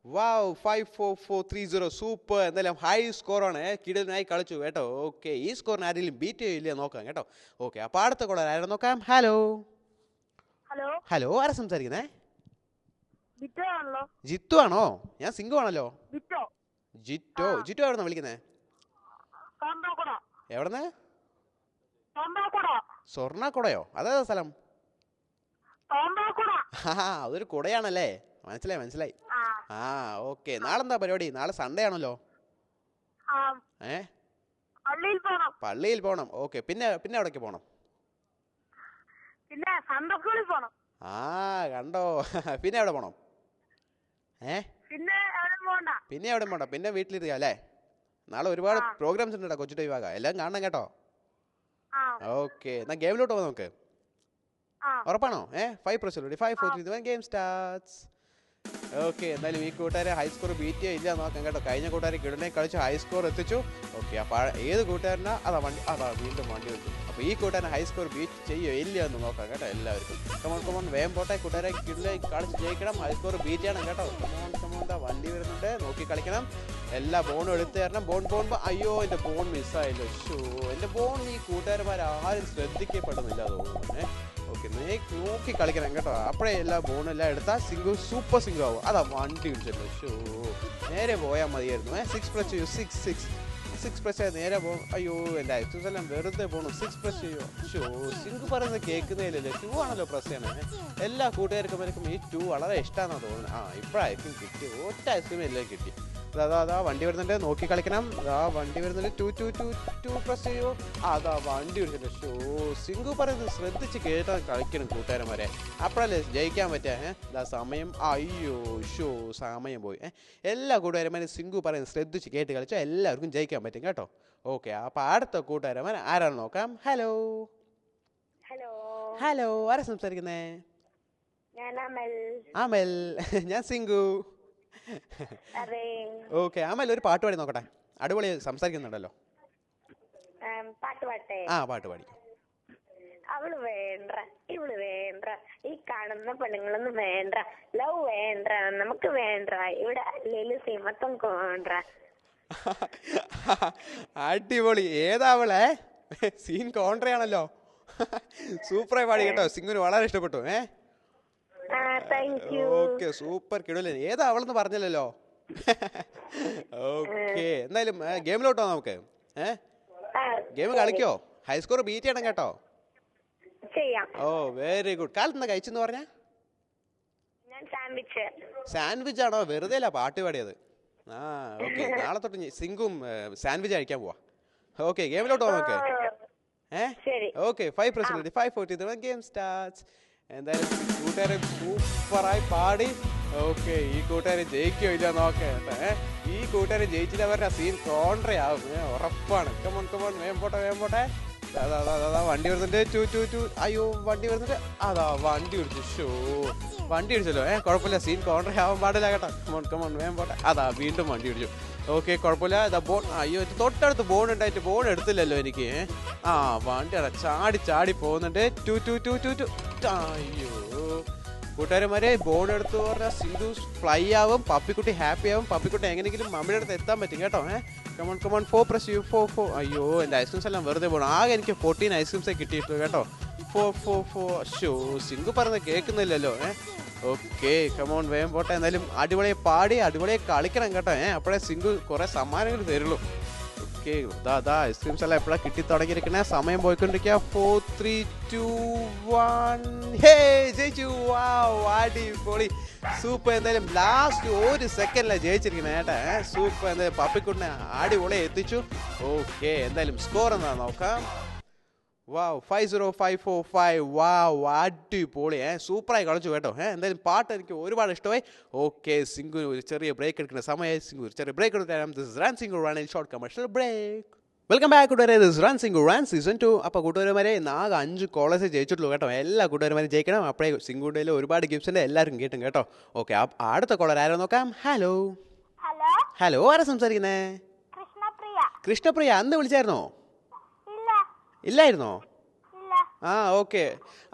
വാവ്, 5-4-4-3-0 സൂപ്പർ. എന്തായാലും ഹൈ സ്കോറാണ്, കിടനായി കളിച്ചു കേട്ടോ. ഓക്കെ, ഈ സ്കോറിന് ആരെങ്കിലും ബീറ്റ് ചെയ്യില്ല നോക്കാം കേട്ടോ. ഓക്കെ, അപ്പോൾ അടുത്ത കോളർ ആരും നോക്കാം. ഹലോ, ആരാ സംസാരിക്കുന്നേ? ജിത്തു ആണോ? ഞാൻ സിംഗു ആണല്ലോ. ജിറ്റോ എവിടെന്നാ വിളിക്കുന്നേ? എവിടെന്ന്? സ്വർണ്ണക്കുടയോ? അതേതാ സ്ഥലം? അതൊരു കുടയാണല്ലേ, മനസ്സിലായി. ഓക്കെ, നാളെന്താ പരിപാടി? നാളെ സൺഡേ ആണല്ലോ. പള്ളിയിൽ പോണം. ഓക്കെ, പിന്നെ എവിടേക്ക് പോണം? കണ്ടോ. പിന്നെ എവിടെ പോണം? പിന്നെ എവിടെ പോണ്ട? പിന്നെ വീട്ടിലിരിക്കുക അല്ലേ? നാളെ ഒരുപാട് പ്രോഗ്രാംസ് ഉണ്ട് കേട്ടോ, കൊച്ചു ടൈവാക, എല്ലാം കാണണം കേട്ടോ. ഓക്കെ, എന്നാ ഗെയിമിലോട്ട് പോകാം നമുക്ക്. ഉറപ്പാണോ? 5 press 5 4 3 2 ഗെയിം സ്റ്റാർട്ട്സ്. ഓക്കെ, എന്തായാലും ഈ കൂട്ടുകാരെ ഹൈ സ്കോർ ബീറ്റ് ചെയ്യില്ല നോക്കാം കേട്ടോ. കഴിഞ്ഞ കൂട്ടുകാരെ കിടനെ കളിച്ച് ഹൈ സ്കോർ എത്തിച്ചു. ഓക്കെ, അപ്പോൾ ഏത് കൂട്ടുകാരനാ വീണ്ടും വണ്ടി വെച്ചു. അപ്പോൾ ഈ കൂട്ടുകാരൻ ഹൈ സ്കോർ ബീറ്റ് ചെയ്യോ ഇല്ല എന്ന് നോക്കാം കേട്ടോ എല്ലാവർക്കും. കമോൺ വേമ്പോട്ടെ, കൂട്ടുകാരെ കിടനെ കളിച്ച് ജയിക്കണം, ഹൈ സ്കോർ ബീറ്റ് ചെയ്യണം കേട്ടോ. കമോൺ വണ്ടി വരുന്നുണ്ട്, നോക്കി കളിക്കണം. എല്ലാ ബോണും എടുത്തു തരണം. ബോൺ അയ്യോ, എൻ്റെ ബോൺ മിസ്സായല്ലോ. എൻ്റെ ബോൺ ഈ കൂട്ടുകാരന്മാരാരും ശ്രദ്ധിക്കപ്പെടുന്നില്ല തോന്നുന്നു. ഓക്കെ, നോക്കി കളിക്കണം കേട്ടോ. അപ്പോഴേ എല്ലാ ബോണെല്ലാം എടുത്താൽ സൂപ്പർ സിംഗു ആവും. അതാ വണ്ടി വിളിച്ചല്ലോ. നേരെ പോയാൽ മതിയായിരുന്നു. 6 press ചെയ്യൂ. 6 press നേരെ പോകും. അയ്യോ, എൻ്റെ ഐറ്റംസ് എല്ലാം വെറുതെ പോകണം. 6 press ചെയ്യോ. സിംഗു പറയുന്നത് കേൾക്കുന്നതിലല്ലേ. 2 ആണല്ലോ പ്രസ് ചെയ്യണേ. എല്ലാ കൂട്ടുകാർക്കും ഈ 2 വളരെ ഇഷ്ടമാണെന്ന് തോന്നുന്നു. ഇപ്പോഴായിരിക്കും കിട്ടി. ഒറ്റ ഐസ്ക്രീം എല്ലാം കിട്ടി. അതാ വണ്ടി വരുന്നുണ്ട്, നോക്കി കളിക്കണം. വണ്ടി വരുന്നുണ്ട്. 2 press ചെയ്യൂ. വണ്ടി വിളിച്ചിട്ട് സിംഗു പറയുന്നത് ശ്രദ്ധിച്ച് കേട്ടാൽ കളിക്കണം കൂട്ടുകാരന്മാരെ, അപ്പോഴല്ലേ ജയിക്കാൻ പറ്റുക. സമയം സമയം പോയി. എല്ലാ കൂട്ടുകാരന്മാരും സിംഗു പറയുന്നത് ശ്രദ്ധിച്ച് കേട്ട് കളിച്ചാൽ എല്ലാവർക്കും ജയിക്കാൻ പറ്റും കേട്ടോ. ഓക്കെ, അപ്പോൾ അടുത്ത കൂട്ടുകാരന്മാർ ആരാണ് നോക്കാം. ഹലോ, ആരാ സംസാരിക്കുന്നേ? അമൽ. ഞാൻ സിംഗു. ഓക്കെ, അമൽ ഒരു പാട്ട് പാടി നോക്കട്ടെ. അടിപൊളി സംസാരിക്കുന്നുണ്ടല്ലോ. പാട്ട് പാടി. അവള് വേണ്ട, ഇവള് വേണ്ട, ഈ കാണുന്ന പെണ്ണുങ്ങളൊന്നും വേണ്ട, ലവ് വേണ്ട, നമുക്ക് വേണ്ട, ഇവിടെ അല്ലേലും സിമത്വം വേണ്ട. അടിപൊളി. ഏതാവളെ? സീൻ കോൺട്രയാണല്ലോ. സൂപ്പറായി പാടി കേട്ടോ. സിംഗിന് വളരെ ഇഷ്ടപ്പെട്ടു. ഓക്കെ, സൂപ്പർ കിടലേ. ഏതാ അവളെന്ന് പറഞ്ഞല്ലോ. ഓക്കെ, എന്തായാലും ഗെയിമിലോട്ടോ നമുക്ക്. ഗെയിം കളിക്കോ? ഹൈ സ്കോർ ബീറ്റ് ചെയ്യണം കേട്ടോ. ഓ, വെരി ഗുഡ്. കാലത്ത് കഴിച്ചെന്ന് പറഞ്ഞ? സാൻഡ്വിച്ച് ആണോ? വെറുതെ അല്ല പാട്ട് പാടിയത്. ഓക്കെ, നാളെ തൊട്ട് സിംഗും സാൻഡ്വിച്ച് കഴിക്കാൻ പോവാ. ഓക്കെ, ഗെയിമിലോട്ട് പോവാം നമുക്ക്. Okay, 5 press 5 4 3 2 game starts. എന്തായാലും കൂട്ടുകാരെ സൂപ്പറായി പാടി. ഓക്കെ, ഈ കൂട്ടുകാരെ ജയിക്കോ ഇല്ല നോക്കാം. ഈ കൂട്ടുകാരെ ജയിച്ചിട്ട് അവരുടെ സീൻ കോൺട്രയാവും, ഉറപ്പാണ്. കമോൺ വേമ്പോട്ടെ. വണ്ടി വരുന്നുണ്ട്. 2 അയ്യോ, വണ്ടി വരുന്നുണ്ട്. വണ്ടി പിടിച്ചു. വണ്ടി പിടിച്ചല്ലോ. കുഴപ്പമില്ല, സീൻ കോൺട്ര ആവാൻ പാടില്ല കേട്ടോ. കമോൺ വേമ്പോട്ടെ. വീണ്ടും വണ്ടി പിടിച്ചു. ഓക്കെ, കുഴപ്പമില്ല. ബോൺ അയ്യോ, തൊട്ടടുത്ത് ബോൺ ഉണ്ടായിട്ട് ബോൺ എടുത്തില്ലല്ലോ എനിക്ക്. വണ്ടി ചാടി പോകുന്നുണ്ട്. 2 അയ്യോ, കൂട്ടുകാരന്മാരെ ബോൺ എടുത്തു പറഞ്ഞാൽ സിംഗു ഫ്ലൈ ആവും, പപ്പിക്കുട്ടി ഹാപ്പി ആവും. പപ്പിക്കുട്ടി എങ്ങനെയെങ്കിലും മമ്മിയുടെ അടുത്ത് എത്താൻ പറ്റും കേട്ടോ. Come on 4 press 4. അയ്യോ, എൻ്റെ ഐസ്ക്രീംസ് എല്ലാം വെറുതെ പോകണം. ആകെ എനിക്ക് 14 ഐസ്ക്രീംസേ കിട്ടിയിട്ടു കേട്ടോ. 4 സിംഗു പറഞ്ഞത് കേൾക്കുന്നില്ലല്ലോ. ഓക്കെ, കമോൺ വേമ്പോട്ടെ. എന്തായാലും അടിപൊളിയെ പാടി അടിപൊളിയെ കളിക്കണം കേട്ടോ. അപ്പോഴേ സിംഗു കുറെ സമ്മാനങ്ങൾ തരുള്ളൂ. ഓക്കെ ഐസ്ക്രീംസ് എല്ലാം എപ്പോഴാണ് കിട്ടി തുടങ്ങിയിരിക്കണേ. സമയം പോയിക്കൊണ്ടിരിക്കുക. 4 3 2 1 ഹേ ജയിച്ചു. അടിപൊളി സൂപ്പർ. എന്തായാലും ലാസ്റ്റ് 1 സെക്കൻഡിലാണ് ജയിച്ചിരിക്കണേ ഏട്ടാ. സൂപ്പർ. എന്തായാലും പപ്പിക്കുട്ടിനെ അടിപൊളി എത്തിച്ചു. ഓക്കെ എന്തായാലും സ്കോർ എന്താ നോക്കാം. 50545. അടിപൊളി സൂപ്പറായി കളിച്ചു കേട്ടോ. എന്തായാലും പാട്ട് എനിക്ക് ഒരുപാട് ഇഷ്ടമായി. ഓക്കെ സിംഗുന് ഒരു ചെറിയ ബ്രേക്ക് എടുക്കുന്ന സമയമായി. സിംഗു ഒരു ചെറിയ ബ്രേക്ക് എടുത്ത് this is run Singu run short commercial break. Welcome back കൂട്ടുകാരെ. This run Singu run season 2. അപ്പോൾ കൂട്ടുകാരന്മാരെ ആകെ 5 കോളേജ് ജയിച്ചിട്ടുള്ളൂ കേട്ടോ. എല്ലാ കൂട്ടുകാരന്മാരും ജയിക്കണം. അപ്പോഴേ സിംഗുണ്ടയിൽ ഒരുപാട് ഗിഫ്റ്റ്സിൻ്റെ എല്ലാവരും കിട്ടും കേട്ടോ. ഓക്കെ അടുത്ത കോളർ ആരോ നോക്കാം. ഹലോ ഹലോ ആരാ സംസാരിക്കുന്നേ? കൃഷ്ണപ്രിയ. അന്ന് വിളിച്ചായിരുന്നോ? ഇല്ലായിരുന്നോ? ഓക്കെ.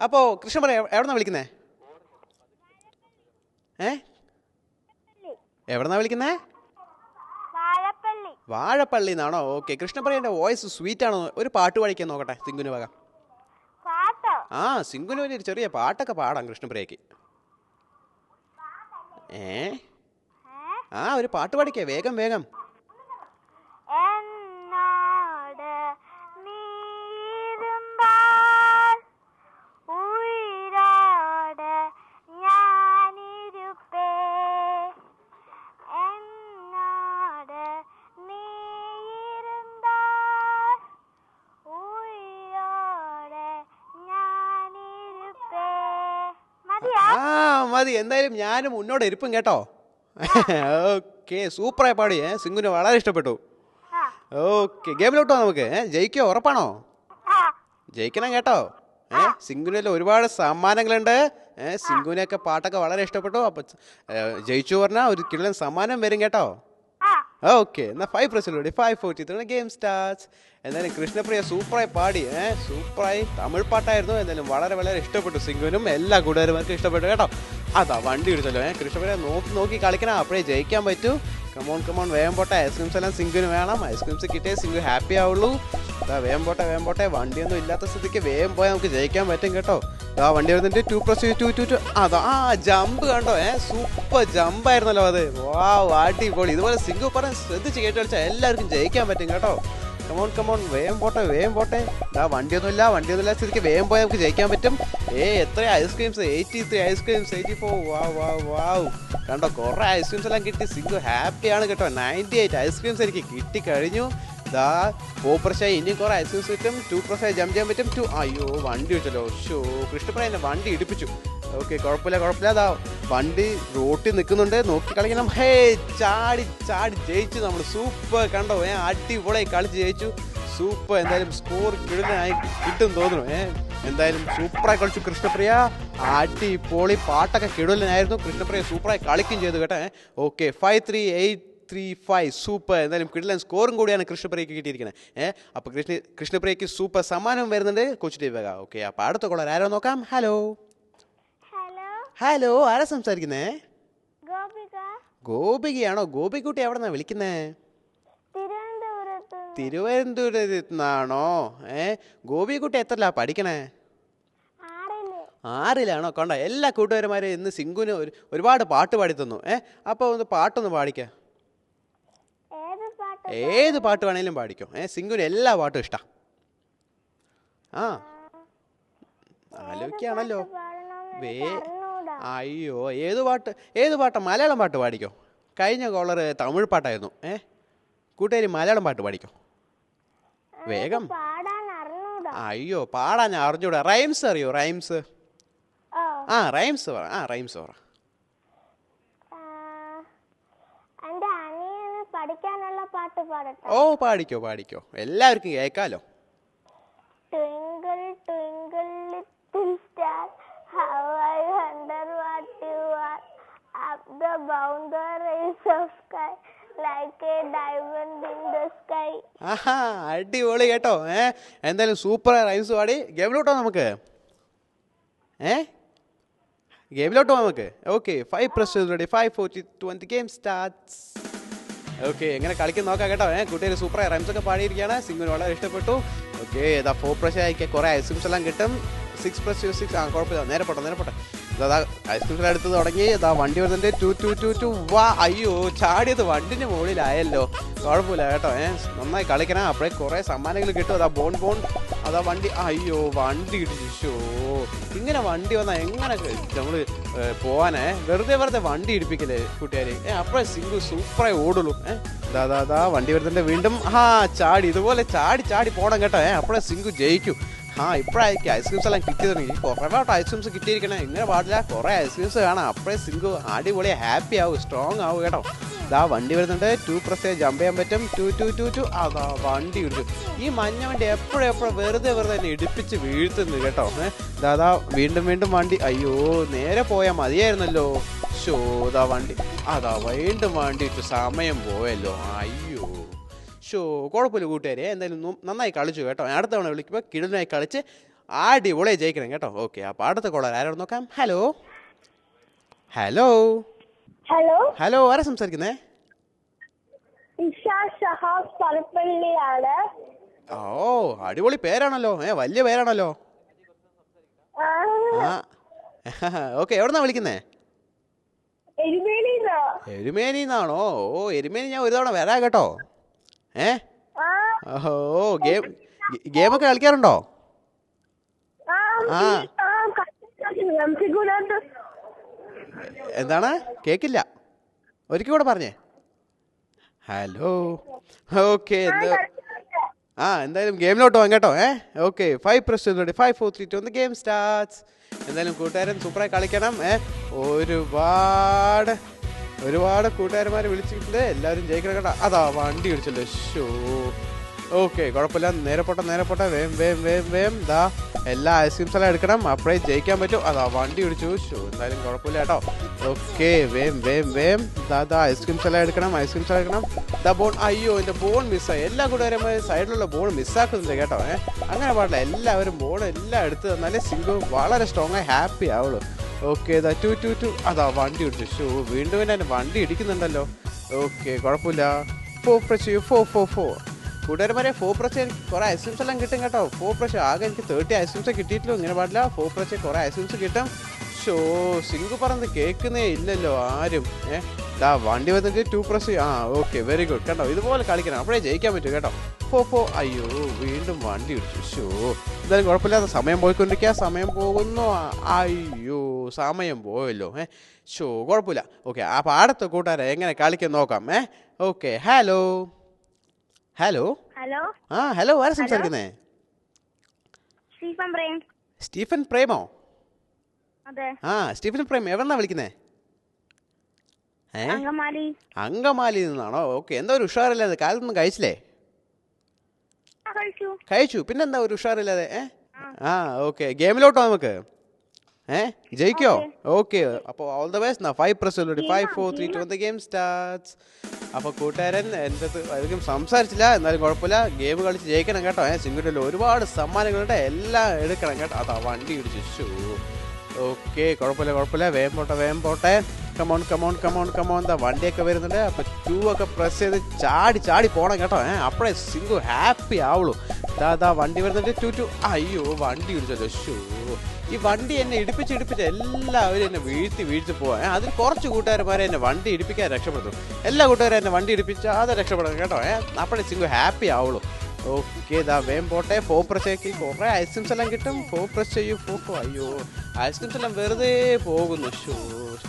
അപ്പോൾ കൃഷ്ണപ്രിയ എവിടെന്നാ വിളിക്കുന്നേ? എവിടെന്നാ വിളിക്കുന്നേ? വാഴപ്പള്ളി എന്നാണോ? ഓക്കെ. കൃഷ്ണപ്രിയന്റെ വോയിസ് സ്വീറ്റ് ആണോ? ഒരു പാട്ട് പാടിക്കാൻ നോക്കട്ടെ സിംഗുന് വക. സിംഗുന് ഒരു ചെറിയ പാട്ടൊക്കെ പാടാം കൃഷ്ണപ്രിയക്ക്. ഒരു പാട്ട് പാടിക്കേ വേഗം വേഗം. മതി. എന്തായാലും ഞാനും മുന്നോട്ട് ഇരിപ്പും കേട്ടോ. ഓക്കെ സൂപ്പറായി പാടി. സിംഗുന് വളരെ ഇഷ്ടപ്പെട്ടു. ഓക്കെ ഗെയിമിലോട്ടോ നമുക്ക്. ജയിക്കോ? ഉറപ്പാണോ? ജയിക്കണം കേട്ടോ. സിംഗുനിൽ ഒരുപാട് സമ്മാനങ്ങളുണ്ട്. സിംഗുവിനെയൊക്കെ പാട്ടൊക്കെ വളരെ ഇഷ്ടപ്പെട്ടു. അപ്പം ജയിച്ചു പറഞ്ഞാൽ ഒരു കിടിലൻ സമ്മാനം വരും കേട്ടോ. ഓക്കെ എന്നാൽ 5 പ്രസിലൂടെ 5:43 ഗെയിം സ്റ്റാർട്ട്സ്. എന്തായാലും കൃഷ്ണപ്രിയ സൂപ്പറായി പാടി. സൂപ്പറായി തമിഴ് പാട്ടായിരുന്നു. എന്തായാലും വളരെ വളരെ ഇഷ്ടപ്പെട്ടു. സിംഗുവിനും എല്ലാ കൂട്ടുകാരുമാർക്കും ഇഷ്ടപ്പെട്ടു കേട്ടോ. വണ്ടി ഇടിച്ചല്ലോ. കൃഷ്ണപ്രിയ നോക്കി കളിക്കണം. അപ്പോഴേ ജയിക്കാൻ പറ്റൂ. കമോൺ വേഗം പോട്ടെ. ഐസ്ക്രീംസ് എല്ലാം സിംഗുന് വേണം. ഐസ്ക്രീംസ് കിട്ടിയേ സിംഗു ഹാപ്പി ആവുള്ളൂ. വേഗം പോട്ടെ. വണ്ടിയൊന്നും ഇല്ലാത്ത സ്ഥിതിക്ക് വേഗം പോയാൽ നമുക്ക് ജയിക്കാൻ പറ്റും കേട്ടോ. വണ്ടി വരുന്നുണ്ട്. 2+2 ജമ്പ് കണ്ടോ. സൂപ്പർ ജമ്പായിരുന്നല്ലോ അത്. അടിപൊളി. ഇതുപോലെ സിംഗു പറഞ്ഞ് ശ്രദ്ധിച്ച് കേട്ട് കളിച്ചാൽ എല്ലാവർക്കും ജയിക്കാൻ പറ്റും കേട്ടോ. കമോൺ വേഗം പോട്ടെ. വണ്ടിയൊന്നുമില്ല സ്ഥിതിക്ക് വേഗം പോയാൽ നമുക്ക് ജയിക്കാൻ പറ്റും. എത്ര ഐസ്ക്രീംസ്? 83 ഐസ്ക്രീംസ്. 84. കണ്ടോ കുറേ ഐസ്ക്രീംസ് എല്ലാം കിട്ടി. സിംഗു ഹാപ്പിയാണ് കേട്ടോ. 98 ഐസ്ക്രീംസ് എനിക്ക് കിട്ടിക്കഴിഞ്ഞു. പോപ്പർഷായി ഇനിയും കുറേ ഐസ്ക്രീംസ് കിട്ടും. 2+5 ജമ്പ് ചെയ്യാൻ പറ്റും. അയ്യോ വണ്ടി വെച്ചല്ലോ. കൃഷ്ണപ്രിയ എന്നെ വണ്ടി ഇടിപ്പിച്ചു. ഓക്കെ കുഴപ്പമില്ല. വണ്ടി റോട്ടിൽ നിൽക്കുന്നുണ്ട്. നോക്കി കളിക്കണം. ചാടി ജയിച്ചു നമ്മൾ. സൂപ്പർ കണ്ടോ. അടിപൊളിയായി കളിച്ച് ജയിച്ചു. സൂപ്പർ. എന്തായാലും സ്കോർ കിടനായി കിട്ടും തോന്നുന്നു. എന്തായാലും സൂപ്പറായി കളിച്ചു കൃഷ്ണപ്രിയ. അടിപൊളി പാട്ടൊക്കെ കിടലായിരുന്നു. കൃഷ്ണപ്രിയ സൂപ്പറായി കളിക്കുകയും ചെയ്തു കേട്ടോ. Okay 53835 super. എന്തായാലും കിടലൻ സ്കോറും കൂടിയാണ് കൃഷ്ണപ്രിയക്ക് കിട്ടിയിരിക്കുന്നത്. അപ്പോൾ കൃഷ്ണപ്രിയക്ക് സൂപ്പർ സമ്മാനം വരുന്നുണ്ട് കൊച്ചു ടി വക. ഓക്കെ അപ്പോൾ അടുത്ത കോളർ ആരോ നോക്കാം. ഹലോ ആരാ സംസാരിക്കുന്നേ? ഗോപികയാണോ? ഗോപിക്കുട്ടി എവിടെന്നാ വിളിക്കുന്നേ? തിരുവനന്തപുരത്ത് നിന്നാണോ? ഗോപിക്കുട്ടി എത്രല്ലാ പഠിക്കണേ? 6-ലാണോ? കണ്ടോ എല്ലാ കൂട്ടുകാരന്മാരും ഇന്ന് സിംഗുന് ഒരുപാട് പാട്ട് പാടി തന്നു. അപ്പോൾ ഒന്ന് പാട്ടൊന്ന് പാടിക്കാം. ഏത് പാട്ട് വേണേലും പാടിക്കോ. സിംഗുന് എല്ലാ പാട്ടും ഇഷ്ടം. ആലോചിക്കുകയാണല്ലോ. അയ്യോ ഏത് പാട്ടാ? മലയാളം പാട്ട് പാടിക്കോ. കഴിഞ്ഞ കോളർ തമിഴ് പാട്ടായിരുന്നു. കൂട്ടുകാരി മലയാളം പാട്ട് പാടിക്കോ വേഗം. അയ്യോ പാടാൻ അറിഞ്ഞൂടാ. റൈംസ് അറിയോ? റൈംസ് പറ. പാടിക്കോ. എല്ലാവർക്കും കേൾക്കാലോ. How I wonder what you are up the boundaries of sky like a diamond in the sky. അടിപൊളി കേട്ടോ. എന്തായാലും സൂപ്പർ റൈംസ് പാടി. ഗെയിമിലോട്ടോ നമുക്ക്. Okay 5+2 game starts. ഓക്കെ എങ്ങനെ കളിക്കാൻ നോക്കാം കേട്ടോ. കൂട്ടുകാർ സൂപ്പറായി റൈംസ് ഒക്കെ പാടിയിരിക്കുകയാണ്. സിംഗുന് വളരെ ഇഷ്ടപ്പെട്ടു. ഓക്കെ 4+6 കുറേ ഐസ്ക്രീംസ് എല്ലാം കിട്ടും. 6+6 കുഴപ്പമില്ല. നേരെ പോട്ടെ. ഐസ്ക്രീം അടുത്ത് തുടങ്ങി. വണ്ടി വരുന്നുണ്ട്. 2 വാ. അയ്യോ, ചാടിയത് വണ്ടിന്റെ മുകളിലായല്ലോ. കുഴപ്പമില്ല കേട്ടോ. നന്നായി കളിക്കണം. അപ്പോഴേ കുറെ സമ്മാനങ്ങൾ കിട്ടും. ബോൺ വണ്ടി. അയ്യോ, വണ്ടി ഇടിച്ചു. ഇങ്ങനെ വണ്ടി വന്നാൽ എങ്ങനെ നമ്മൾ പോവാനേ? വെറുതെ വണ്ടി ഇടിപ്പിക്കല്ലേ കൂട്ടുകാര്? അപ്പോഴേ സിംഗു സൂപ്പറായി ഓടുള്ളൂ. വണ്ടി വരുന്നുണ്ട് വീണ്ടും. ചാടി ഇതുപോലെ ചാടി പോണം കേട്ടോ. അപ്പോഴേ സിംഗു ജയിക്കും. ഇപ്പോഴായിരിക്കും ഐസ്ക്രീംസ് എല്ലാം കിട്ടി തുടങ്ങി. കുറേ ഐസ്ക്രീംസ് കിട്ടിയിരിക്കണേ. ഇങ്ങനെ പാടില്ല, കുറേ ഐസ്ക്രീംസ് കാണാം. അപ്പോഴേ സിംഗു അടിപൊളി ഹാപ്പി ആവും, സ്ട്രോങ് ആവും കേട്ടോ. വണ്ടി വരുന്നുണ്ട്. 2 പ്രസ് ജമ്പ് ചെയ്യാൻ പറ്റും. 2 വണ്ടി ഇടിച്ചു. ഈ മഞ്ഞ വണ്ടി എപ്പോഴും വെറുതെ തന്നെ ഇടിപ്പിച്ച് വീഴ്ത്തുന്നു കേട്ടോ. വീണ്ടും വണ്ടി. അയ്യോ, നേരെ പോയാൽ മതിയായിരുന്നല്ലോ. വണ്ടി വീണ്ടും വണ്ടി ഇട്ടു. സമയം പോയല്ലോ. അയ്യോ, കുഴപ്പമില്ല കൂട്ടുകാരെ. എന്തായാലും നന്നായി കളിച്ചു കേട്ടോ. അടുത്ത തവണ വിളിക്കുമ്പോൾ കിടനായി കളിച്ച് അടിപൊളിയായി ജയിക്കണം കേട്ടോ. ഓക്കെ, അപ്പോൾ അടുത്ത കോളർ ആരോട് നോക്കാം. ഹലോ, ആരാ സംസാരിക്കുന്നേ? ഓ, അടിപൊളി പേരാണല്ലോ. വലിയ പേരാണല്ലോ. ഓക്കെ, എവിടെന്നാ വിളിക്കുന്നേ? എരുമേനിന്നാണോ? ഓ, എരുമേനി ഞാൻ ഒരു തവണ വരാം കേട്ടോ. ഓ, ഗെയിമൊക്കെ കളിക്കാറുണ്ടോ? എന്താണ്? കേക്കില്ല, ഒരിക്കൽ കൂടെ പറഞ്ഞേ. ഹലോ. ഓക്കെ, എന്തായാലും ഗെയിമിലോട്ട് പോകാം കേട്ടോ. Okay, 5 press 5 4 3 2 game starts. എന്തായാലും കൂട്ടുകാരൻ സൂപ്പറായി കളിക്കണം. ഒരുപാട് കൂട്ടുകാരന്മാരെ വിളിച്ചിട്ടുണ്ട്. എല്ലാവരും ജയിക്കണം കേട്ടോ. വണ്ടി ഇടിച്ചല്ലോ. ഓക്കെ, കുഴപ്പമില്ല. നേരെ പോട്ടെ. വേം. എല്ലാ ഐസ്ക്രീംസ് എല്ലാം എടുക്കണം. അപ്പോഴേ ജയിക്കാൻ പറ്റും. വണ്ടി ഇടിച്ചു. എന്തായാലും കുഴപ്പമില്ല കേട്ടോ. ഓക്കെ, വേം. ഐസ്ക്രീംസ് എല്ലാം എടുക്കണം. ബോൺ. അയ്യോ, എൻ്റെ ബോൺ മിസ്സായി. എല്ലാ കൂട്ടുകാരന്മാരും സൈഡിലുള്ള ബോൺ മിസ്സാക്കുന്നുണ്ട് കേട്ടോ. അങ്ങനെ പാടില്ല. എല്ലാവരും ബോൺ എല്ലാം എടുത്ത് തന്നാലേ സിംഗു വളരെ സ്ട്രോങ് ആയി ഹാപ്പി ആവുള്ളൂ. ഓക്കെ, 2 വണ്ടി ഇടിച്ചു. വീണ്ടും എൻ്റെ വണ്ടി ഇടിക്കുന്നുണ്ടല്ലോ. ഓക്കെ, കുഴപ്പമില്ല. 4 press 4 കൂട്ടുകാരന്മാരെ 4 press എനിക്ക് കുറേ ഐസ്ക്രീംസ് എല്ലാം കിട്ടും കേട്ടോ. 4 press ആകെ എനിക്ക് 30 ഐസ്ക്രീംസ് കിട്ടിയിട്ടുള്ളൂ. ഇങ്ങനെ പാടില്ല. 4 press കുറേ ഐസ്ക്രീംസ് കിട്ടും. സിംഗു പറഞ്ഞത് കേൾക്കുന്നേ ഇല്ലല്ലോ ആരും. വണ്ടി വന്നിട്ട് 2 press. ഓക്കെ, വെരി ഗുഡ് കേട്ടോ. ഇതുപോലെ കളിക്കണം, അപ്പോഴേ ജയിക്കാൻ പറ്റും കേട്ടോ. 4 അയ്യോ, വീണ്ടും വണ്ടി ഇടിച്ചു. എന്തായാലും കുഴപ്പമില്ലാത്ത സമയം പോയിക്കൊണ്ടിരിക്കുക. സമയം പോകുന്നു. അയ്യോ, സമയം പോയല്ലോ. കുഴപ്പമില്ല. ഓക്കെ, അപ്പോൾ അടുത്ത കൂട്ടുകാരെ എങ്ങനെ കളിക്കാൻ നോക്കാം. Okay, hello. ഹലോ, ആരാ സംസാരിക്കുന്നേ? സ്റ്റീഫൻ പ്രേമോ? സ്റ്റീഫൻ പ്രേം, എവിടെന്നാ വിളിക്കുന്നേ? അങ്കമാലി നിന്നാണോ? ഓക്കെ, എന്താ ഒരു ഉഷാറില്ലാതെ? കാലത്തൊന്നും കഴിച്ചില്ലേ? കഴിച്ചു. പിന്നെന്താ ഒരു ഉഷാറില്ലാതെ? ഓക്കെ, ഗെയിമിലോട്ടോ നമുക്ക്. ജയിക്കോ? ഓക്കെ, അപ്പോൾ all the best. 5 press 5 4 3 2 game starts. അപ്പോൾ കൂട്ടുകാരൻ എൻ്റെ അടുത്ത് അധികം സംസാരിച്ചില്ല. എന്നാലും കുഴപ്പമില്ല. ഗെയിം കളിച്ച് ജയിക്കണം കേട്ടോ. സിംഗിളിൽ ഒരുപാട് സമ്മാനങ്ങളുണ്ട്. എല്ലാം എടുക്കണം കേട്ടോ. വണ്ടി ഇടിച്ചു. ഓക്കെ, കുഴപ്പമില്ല. വേഗം പോട്ടെ. കമോൺ. വണ്ടിയൊക്കെ വരുന്നുണ്ട്. അപ്പോൾ 2 ഒക്കെ പ്രസ് ചെയ്ത് ചാടി പോണം കേട്ടോ. അപ്പോഴേ സിംഗു ഹാപ്പി ആവുള്ളൂ. വണ്ടി വരുന്നുണ്ട്. 2 അയ്യോ, വണ്ടി ഇടിച്ചല്ലോ. ഈ വണ്ടി എന്നെ ഇടിപ്പിച്ച് എല്ലാവരും എന്നെ വീഴ്ത്തി പോവാൻ. അതിൽ കുറച്ച് കൂട്ടുകാരന്മാരെ എന്നെ വണ്ടി ഇടിപ്പിക്കാൻ രക്ഷപ്പെടുത്തും. എല്ലാ കൂട്ടുകാരും എന്നെ വണ്ടി ഇടിപ്പിച്ചാൽ അത് രക്ഷപ്പെടും കേട്ടോ. അപ്പോഴേ സിംഗു ഹാപ്പി ആവുള്ളൂ. ഓക്കെ, വേഗം പോട്ടെ. 4 press കുറേ ഐസ്ക്രീംസ് എല്ലാം കിട്ടും. 4 press 4 അയ്യോ, ഐസ്ക്രീംസ് എല്ലാം വെറുതെ പോകുന്നു.